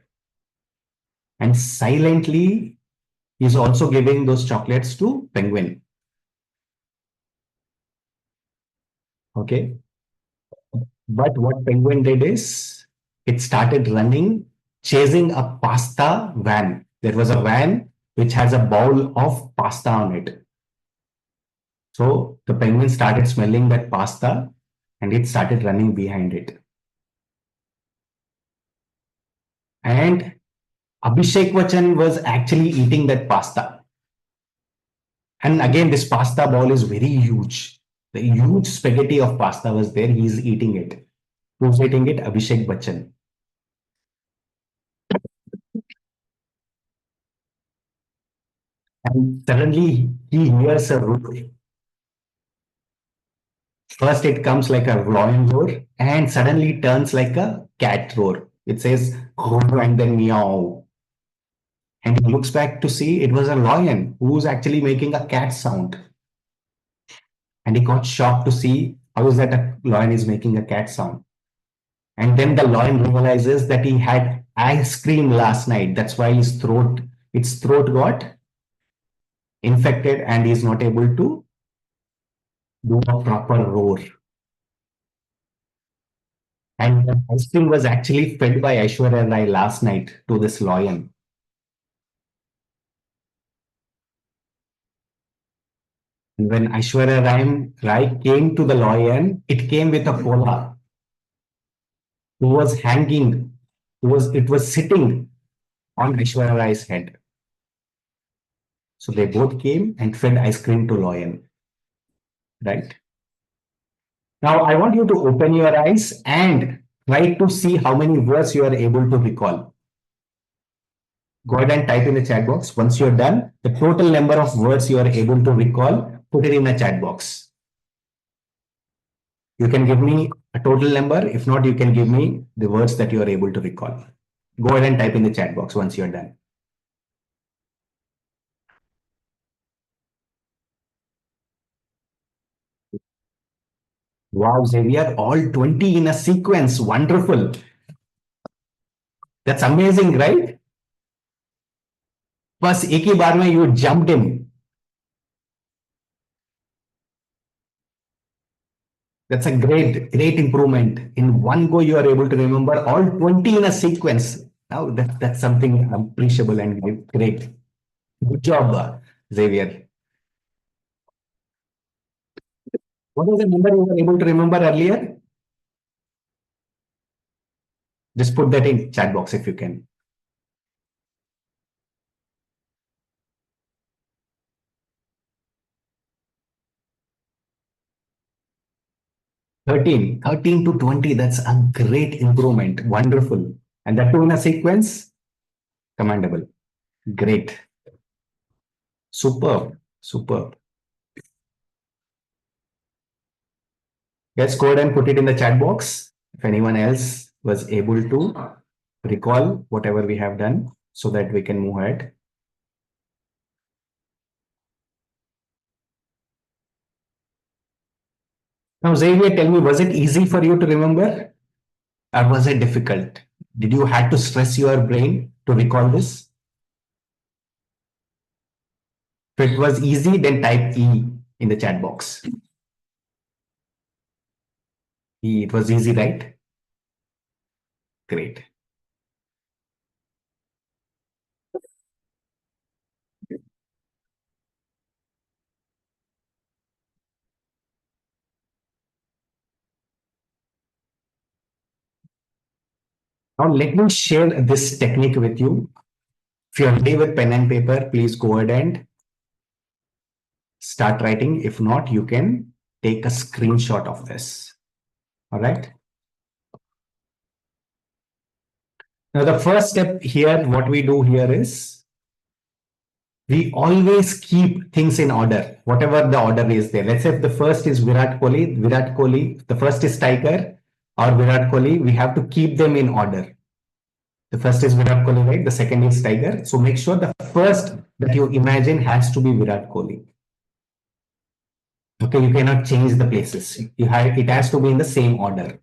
And silently, he's also giving those chocolates to penguin. Okay. But what penguin did is it started running, chasing a pasta van. There was a van which has a bowl of pasta on it. So the penguin started smelling that pasta and it started running behind it. And Abhishek Bachchan was actually eating that pasta. And again, this pasta bowl is very huge. The huge spaghetti of pasta was there. He's eating it. Who's eating it? Abhishek Bachchan. And suddenly he hears a roar. First, it comes like a lion roar and suddenly turns like a cat roar. It says, "Roar," and then meow. And he looks back to see it was a lion who's actually making a cat sound. And he got shocked to see how is that a lion is making a cat sound. And then the lion realizes that he had ice cream last night. That's why its throat got infected and he's not able to do a proper roar. And the ice cream was actually fed by Aishwarya Rai last night to this lion. And when Rai came to the lion, it came with a koala who was hanging, it was sitting on Aishwarya Rai's head. So they both came and fed ice cream to lion, right? Now I want you to open your eyes and try to see how many words you are able to recall. Go ahead and type in the chat box. Once you're done, the total number of words you are able to recall, put it in the chat box. You can give me a total number. If not, you can give me the words that you are able to recall. Go ahead and type in the chat box once you're done. Wow, Xavier, all 20 in a sequence. Wonderful. That's amazing, right? बस एक ही बार में you jumped in. That's a great improvement. In one go, you are able to remember all 20 in a sequence. Now that's something appreciable and great. Good job, Xavier. What was the number you were able to remember earlier? Just put that in chat box if you can. 13 to 20. That's a great improvement. Wonderful. And that too in a sequence. Commendable. Great. Superb. Superb. Let's go ahead and put it in the chat box. If anyone else was able to recall whatever we have done so that we can move ahead. Now, Xavier, tell me, was it easy for you to remember or was it difficult? Did you have to stress your brain to recall this? If it was easy, then type E in the chat box. E, it was easy, right? Great. Now let me share this technique with you. If you're ready with pen and paper, please go ahead and start writing. If not, you can take a screenshot of this. All right. Now, the first step here, what we do here is we always keep things in order, whatever the order is there. Let's say if the first is Virat Kohli, the first is Tiger or Virat Kohli, we have to keep them in order. The first is Virat Kohli, right? The second is Tiger. So make sure the first that you imagine has to be Virat Kohli. Okay, you cannot change the places. It has to be in the same order.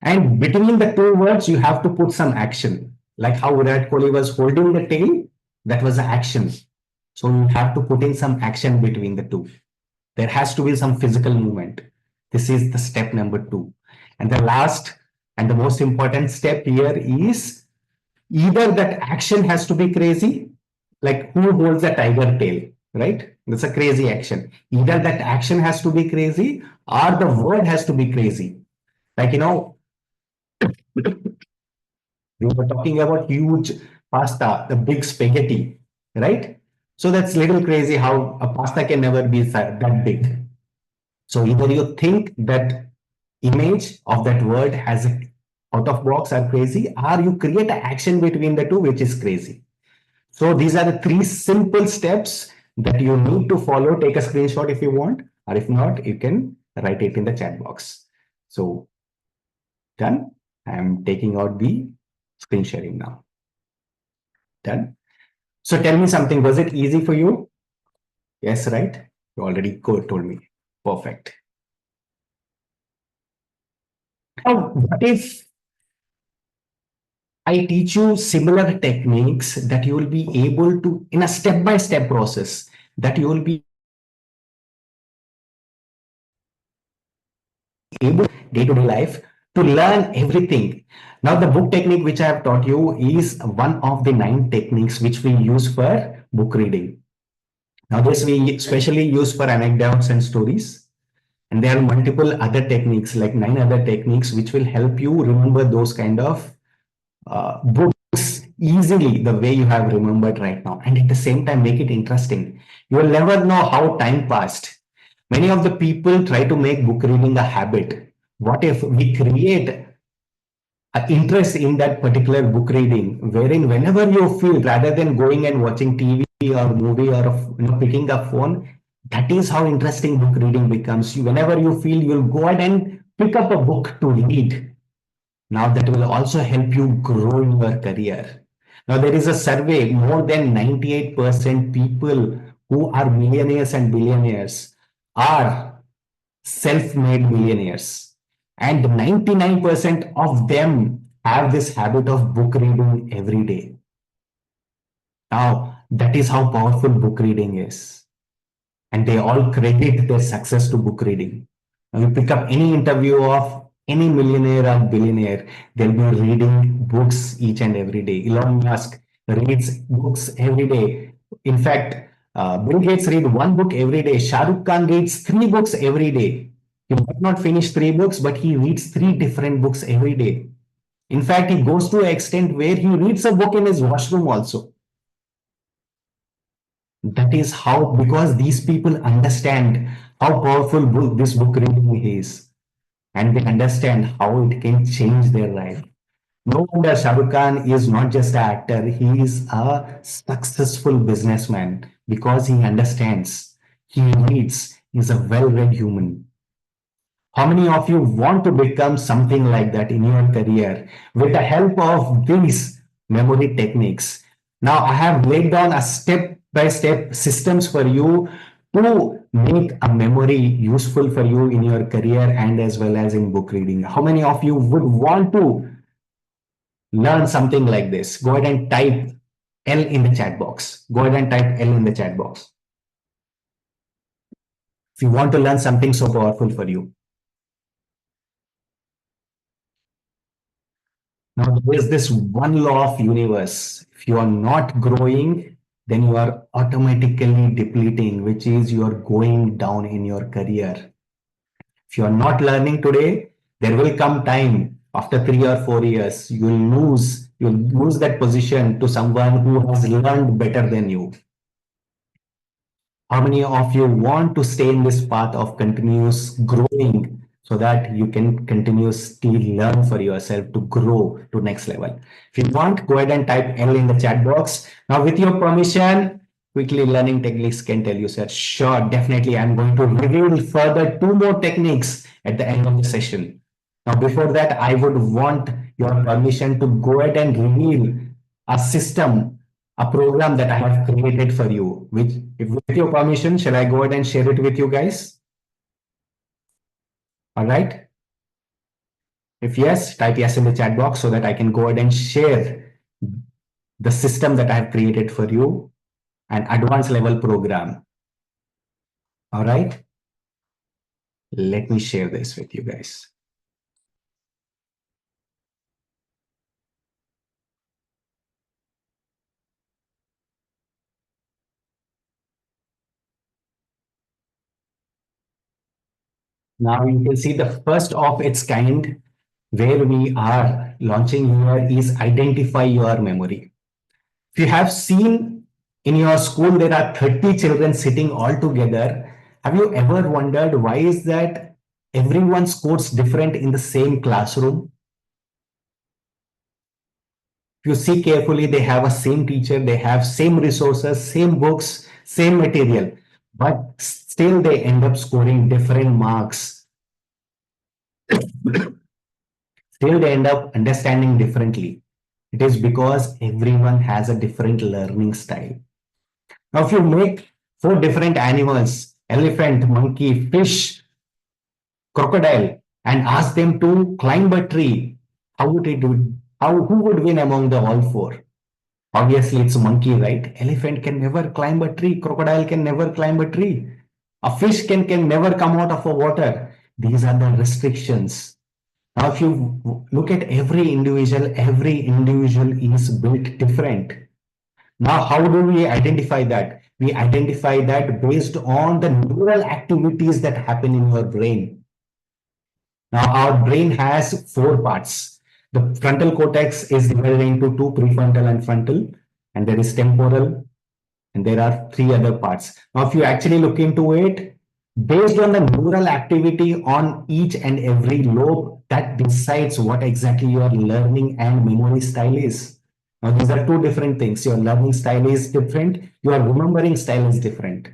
And between the two words, you have to put some action. Like how Virat Kohli was holding the tail, that was the action. So you have to put in some action between the two. There has to be some physical movement. This is the step number 2. And the last and the most important step here is either that action has to be crazy, like who holds the tiger tail, right? That's a crazy action. Either that action has to be crazy or the word has to be crazy. Like, we were talking about huge pasta, the big spaghetti, right? So that's little crazy how a pasta can never be that big. So either you think that image of that word has out of box or crazy, or you create an action between the two, which is crazy. So these are the 3 simple steps that you need to follow. Take a screenshot if you want, or if not, you can write it in the chat box. So done. I'm taking out the screen sharing now. Done. So tell me something. Was it easy for you? Yes, right? You already told me. Perfect. Now, what if I teach you similar techniques that you will be able to, in a step-by-step process, that you will be able day-to-day life to learn everything. Now, the book technique which I have taught you is one of the 9 techniques which we use for book reading. Now, this we especially use for anecdotes and stories. And there are multiple other techniques, like 9 other techniques, which will help you remember those kind of books easily the way you have remembered right now. And at the same time, make it interesting. You will never know how time passed. Many of the people try to make book reading a habit. What if we create an interest in that particular book reading, wherein whenever you feel, rather than going and watching TV or movie or picking up phone, that is how interesting book reading becomes. Whenever you feel, you'll go ahead and pick up a book to read. Now that will also help you grow in your career. Now there is a survey, more than 98% people who are millionaires and billionaires are self-made millionaires. And 99% of them have this habit of book reading every day. Now, that is how powerful book reading is. And they all credit their success to book reading. Now, you pick up any interview of any millionaire or billionaire, they'll be reading books each and every day. Elon Musk reads books every day. In fact, Bill Gates read 1 book every day. Shah Rukh Khan reads 3 books every day. He might not finish 3 books, but he reads 3 different books every day. In fact, he goes to an extent where he reads a book in his washroom also. That is how, because these people understand how powerful this book reading is, and they understand how it can change their life. No wonder Shah Rukh Khan is not just an actor, he is a successful businessman because he understands, he reads, he's a well read human. How many of you want to become something like that in your career with the help of these memory techniques? Now, I have laid down a step by step systems for you to make a memory useful for you in your career and as well as in book reading. How many of you would want to learn something like this? Go ahead and type L in the chat box. Go ahead and type L in the chat box. If you want to learn something so powerful for you. Now, there is this one law of universe. If you are not growing, then you are automatically depleting, which is you are going down in your career. If you are not learning today, there will come time after 3 or 4 years, you'll lose that position to someone who has learned better than you. How many of you want to stay in this path of continuous growing so that you can continuously learn for yourself to grow to next level? If you want, go ahead and type L in the chat box. Now, with your permission, quickly learning techniques can tell you, sir. Sure, definitely. I'm going to reveal further two more techniques at the end of the session. Now, before that, I would want your permission to go ahead and reveal a system, a program that I have created for you, which, if with your permission, shall I go ahead and share it with you guys? All right. If yes, type yes in the chat box so that I can go ahead and share the system that I have created for you, an advanced level program. All right. Let me share this with you guys. Now you can see the first of its kind where we are launching here is identify your memory. If you have seen in your school, there are 30 children sitting all together. Have you ever wondered why is that everyone scores different in the same classroom? If you see carefully, they have a same teacher, they have same resources, same books, same material, but still they end up scoring different marks. Still they end up understanding differently. It is because everyone has a different learning style. Now, if you make four different animals, elephant, monkey, fish, crocodile, and ask them to climb a tree, how would it do? Who would win among the all four? Obviously, it's a monkey, right? Elephant can never climb a tree. Crocodile can never climb a tree. A fish can never come out of a water. These are the restrictions. Now, if you look at every individual is built different. Now, how do we identify that? We identify that based on the neural activities that happen in your brain. Now, our brain has four parts. The frontal cortex is divided into two, prefrontal and frontal, and there is temporal, and there are three other parts. Now, if you actually look into it, based on the neural activity on each and every lobe, that decides what exactly your learning and memory style is. Now, these are two different things. Your learning style is different, your remembering style is different.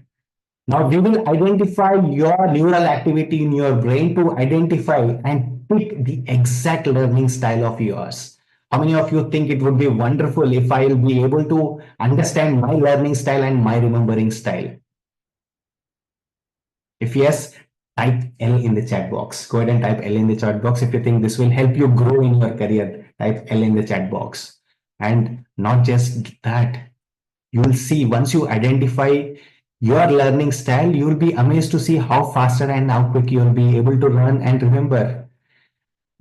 Now, we will identify your neural activity in your brain to identify and pick the exact learning style of yours. How many of you think it would be wonderful if I will be able to understand my learning style and my remembering style? If yes, type L in the chat box. Go ahead and type L in the chat box if you think this will help you grow in your career. Type L in the chat box. And not just that, you will see once you identify your learning style, you will be amazed to see how faster and how quick you will be able to learn and remember.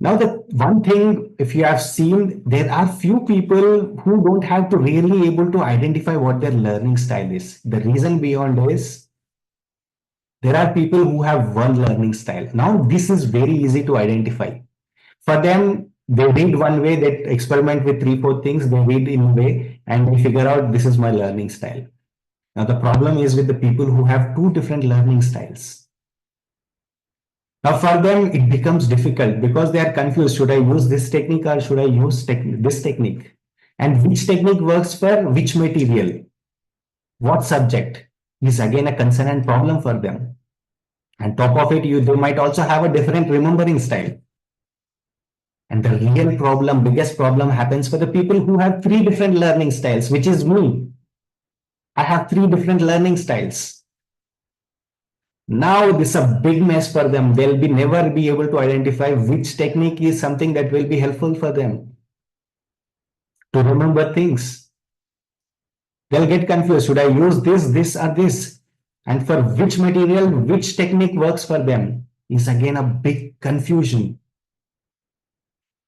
Now, the one thing, if you have seen, there are few people who don't have to really able to identify what their learning style is. The reason beyond is there are people who have one learning style. Now, this is very easy to identify. For them, They read one way, they experiment with three, four things, they read in a way, and they figure out this is my learning style. Now, the problem is with the people who have two different learning styles. Now, for them, it becomes difficult because they are confused. Should I use this technique or should I use this technique? And which technique works for which material? What subject is again a concern and problem for them. And top of it, they might also have a different remembering style. And the real problem, biggest problem happens for the people who have three different learning styles, which is me. I have three different learning styles. Now this is a big mess for them. They'll be never be able to identify which technique is something that will be helpful for them to remember things. They'll get confused. Should I use this, or this? And for which material, which technique works for them is again a big confusion.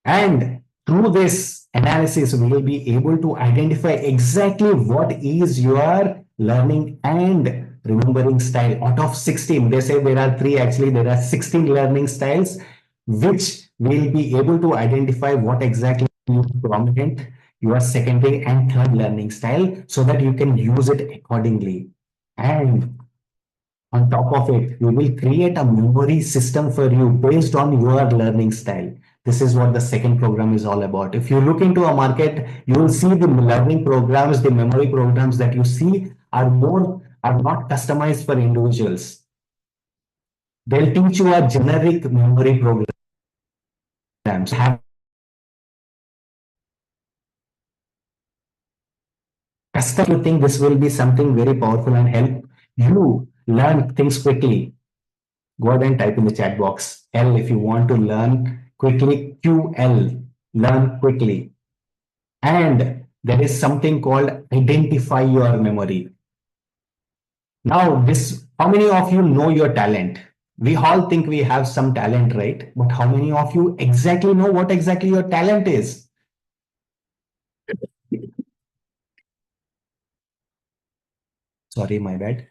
And through this analysis, we will be able to identify exactly what is your learning and remembering style. Out of 16, they say there are three, actually, there are 16 learning styles, which will be able to identify what exactly is prominent, your secondary and third learning style, so that you can use it accordingly. And on top of it, we will create a memory system for you based on your learning style. This is what the second program is all about. If you look into a market, you will see the learning programs, the memory programs that you see are not customized for individuals. They'll teach you a generic memory programs. Have custom, you think this will be something very powerful and help you learn things quickly. Go ahead and type in the chat box L if you want to learn quickly. QL, learn quickly. And there is something called identify your memory. Now, how many of you know your talent? We all think we have some talent, right? But how many of you exactly know what exactly your talent is? Sorry, my bad.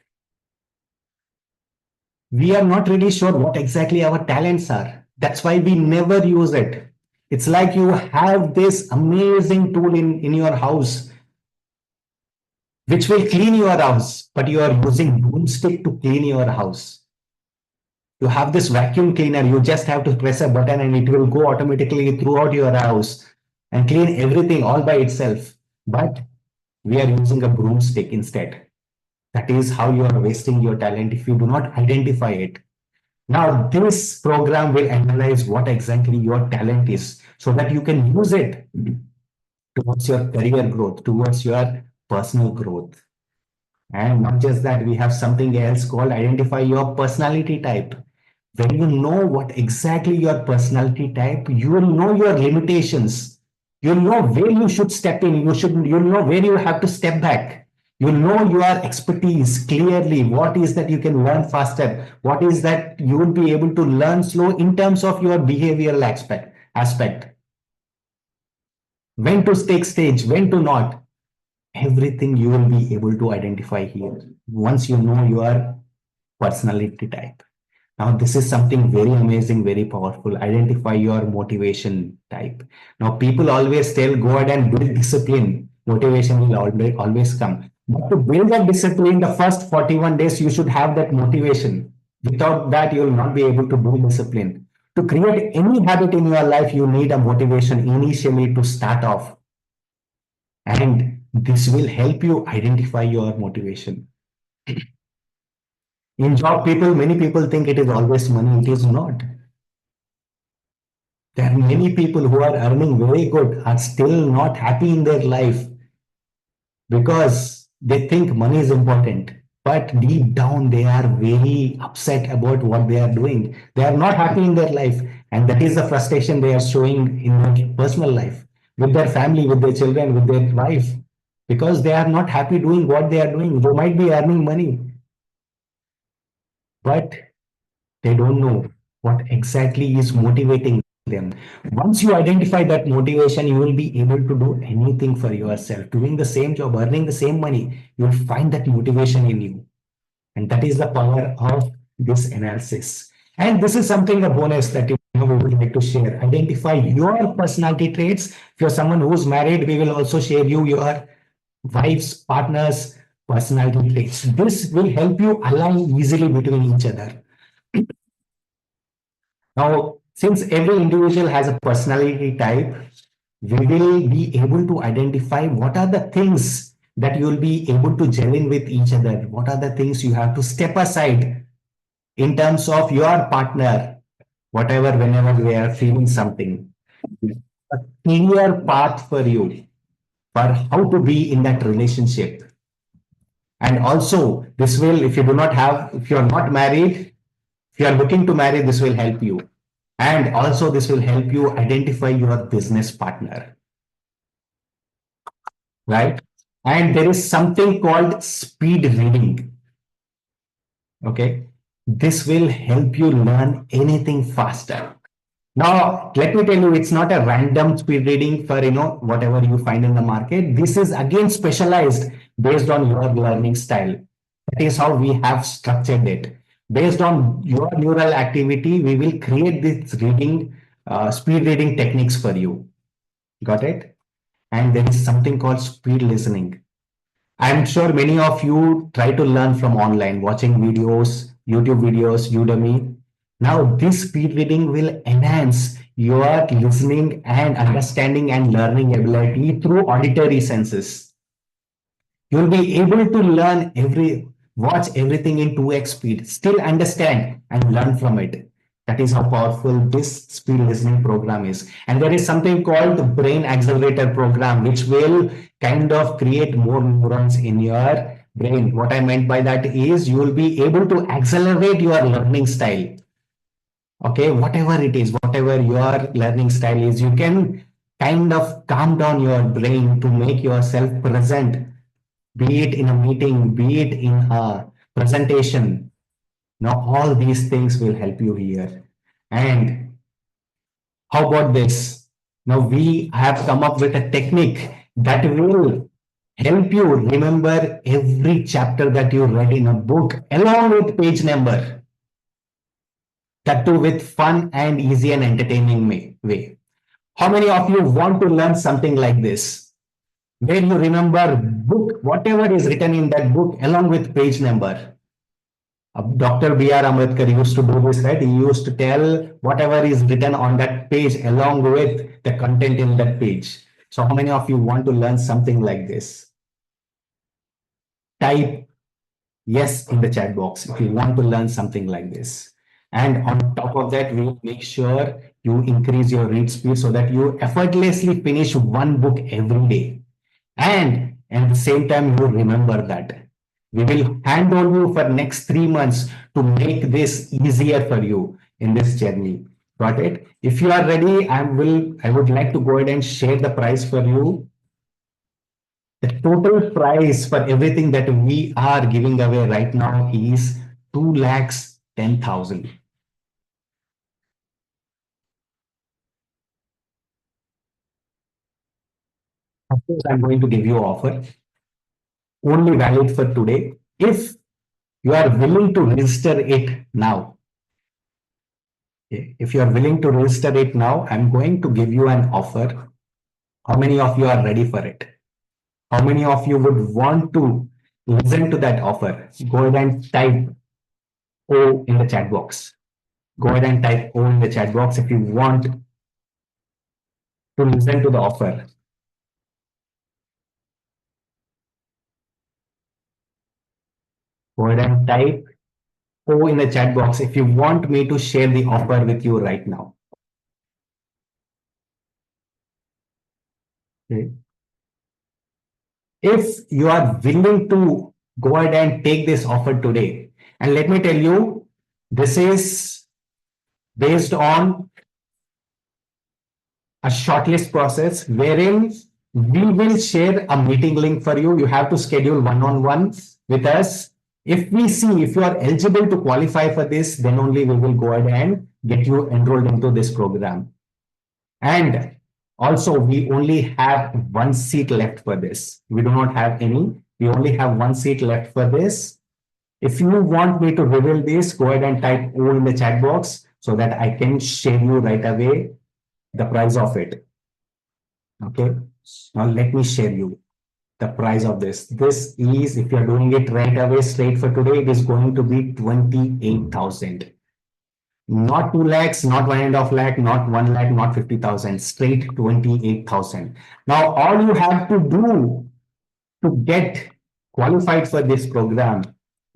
We are not really sure what exactly our talents are. That's why we never use it. It's like you have this amazing tool in your house which will clean your house, but you are using broomstick to clean your house. You have this vacuum cleaner, you just have to press a button and it will go automatically throughout your house and clean everything all by itself. But we are using a broomstick instead. That is how you are wasting your talent if you do not identify it. Now, this program will analyze what exactly your talent is so that you can use it towards your career growth, towards your personal growth. And not just that, we have something else called identify your personality type. When you know what exactly your personality type, you will know your limitations. You'll know where you should step in. You'll know where you have to step back. You'll know your expertise clearly. What is that you can learn faster? What is that you will be able to learn slow in terms of your behavioral aspect. When to take stage, when to not. Everything you will be able to identify here once you know your personality type. Now, this is something very amazing, very powerful. Identify your motivation type. Now, people always tell, go ahead and build discipline. Motivation will always come. But to build that discipline, the first 41 days, you should have that motivation. Without that, you will not be able to build discipline. To create any habit in your life, you need a motivation initially to start off. And this will help you identify your motivation. In job, many people think it is always money. It is not. There are many people who are earning very good are still not happy in their life because they think money is important. But deep down, they are very upset about what they are doing. They are not happy in their life. And that is the frustration they are showing in their personal life, with their family, with their children, with their wife, because they are not happy doing what they are doing. They might be earning money, but they don't know what exactly is motivating them. Once you identify that motivation, you will be able to do anything for yourself. Doing the same job, earning the same money, you will find that motivation in you. And that is the power of this analysis. And this is something, a bonus that we would like to to share. Identify your personality traits. If you're someone who's married, we will also share you your wife's partner's personality traits. This will help you align easily between each other. Now, since every individual has a personality type, we will be able to identify what are the things that you will be able to gel in with each other. What are the things you have to step aside in terms of your partner, whatever, whenever we are feeling something. A clear path for you for how to be in that relationship. And also, this will, if you do not have, if you are not married, if you are looking to marry, this will help you. And also, this will help you identify your business partner, right? And there is something called speed reading. Okay. This will help you learn anything faster. Now, let me tell you, it's not a random speed reading for, whatever you find in the market. This is again specialized based on your learning style. That is how we have structured it. Based on your neural activity, we will create this speed reading techniques for you. Got it? And there is something called speed listening. I'm sure many of you try to learn from online, watching videos, YouTube videos, Udemy. Now, this speed reading will enhance your listening and understanding and learning ability through auditory senses. You'll be able to watch everything in 2x speed, still understand and learn from it. That is how powerful this speed listening program is. And there is something called the brain accelerator program, which will kind of create more neurons in your brain. What I meant by that is you will be able to accelerate your learning style. Okay, whatever it is, whatever your learning style is, you can kind of calm down your brain to make yourself present, be it in a meeting, be it in a presentation. Now, all these things will help you here. And how about this? Now, we have come up with a technique that will help you remember every chapter that you read in a book along with page number. That too with fun and easy and entertaining way. How many of you want to learn something like this? Where you remember book, whatever is written in that book along with page number. Dr. B.R. Ambedkar used to do this, right? He used to tell whatever is written on that page along with the content in that page. So how many of you want to learn something like this? Type yes in the chat box if you want to learn something like this. And on top of that, we will make sure you increase your read speed so that you effortlessly finish one book every day. And at the same time, you remember that. We will handle you for next 3 months to make this easier for you in this journey. Got it? If you are ready, I would like to go ahead and share the price for you. The total price for everything that we are giving away right now is 2,10,000. Of course, I'm going to give you an offer only valid for today. If you are willing to register it now, if you are willing to register it now, I'm going to give you an offer. How many of you are ready for it? How many of you would want to listen to that offer? Go ahead and type O in the chat box. Go ahead and type O in the chat box if you want to listen to the offer. Go ahead and type O in the chat box if you want me to share the offer with you right now. Okay. If you are willing to go ahead and take this offer today, and let me tell you, this is based on a shortlist process wherein we will share a meeting link for you. You have to schedule one-on-one with us. If we see if you are eligible to qualify for this, then only we will go ahead and get you enrolled into this program. And also, we only have one seat left for this. We do not have any. We only have one seat left for this. If you want me to reveal this, go ahead and type O in the chat box so that I can share you right away the price of it. Okay. Now let me share you the price of this. This is, if you're doing it right away, straight for today, it is going to be 28,000. Not 2 lakhs, not 1.5 lakh, not 1 lakh, not 50,000, straight 28,000. Now, all you have to do to get qualified for this program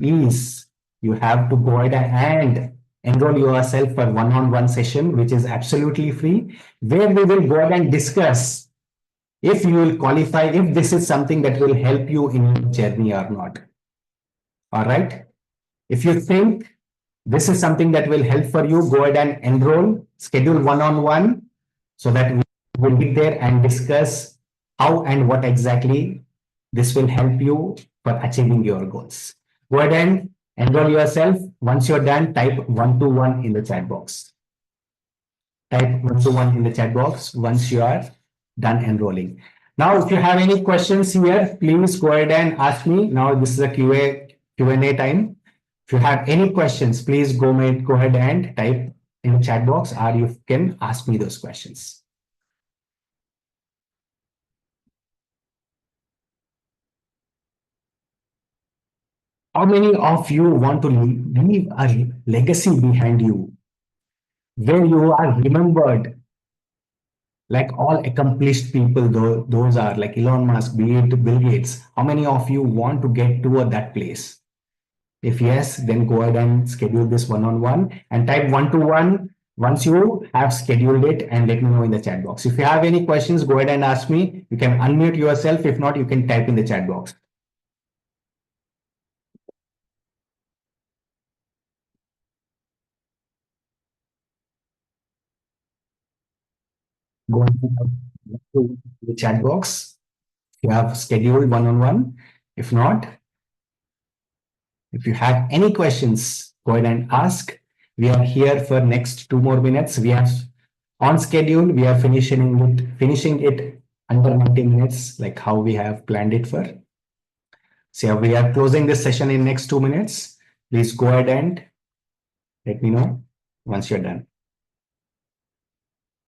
is you have to go ahead and enroll yourself for one-on-one session, which is absolutely free, where we will go ahead and discuss if you will qualify, if this is something that will help you in your journey or not. All right. If you think this is something that will help for you, go ahead and enroll, schedule one-on-one so that we will be there and discuss how and what exactly this will help you for achieving your goals. Go ahead and enroll yourself. Once you're done, type 121 in the chat box. Type 121 in the chat box once you are done enrolling. Now, if you have any questions here, please go ahead and ask me. Now, this is a Q&A time. If you have any questions, please go ahead and type in the chat box, or you can ask me those questions. How many of you want to leave a legacy behind you where you are remembered like all accomplished people, those are like Elon Musk, Bill Gates? How many of you want to get to that place? If yes, then go ahead and schedule this one-on-one and type 121 once you have scheduled it and let me know in the chat box. If you have any questions, go ahead and ask me. You can unmute yourself. If not, you can type in the chat box. Go ahead to the chat box. If you have scheduled one-on-one. If not, if you have any questions, go ahead and ask. We are here for next 2 more minutes. We are on schedule. We are finishing it under 90 minutes, like how we have planned it for. So we are closing this session in next 2 minutes. Please go ahead and let me know once you're done.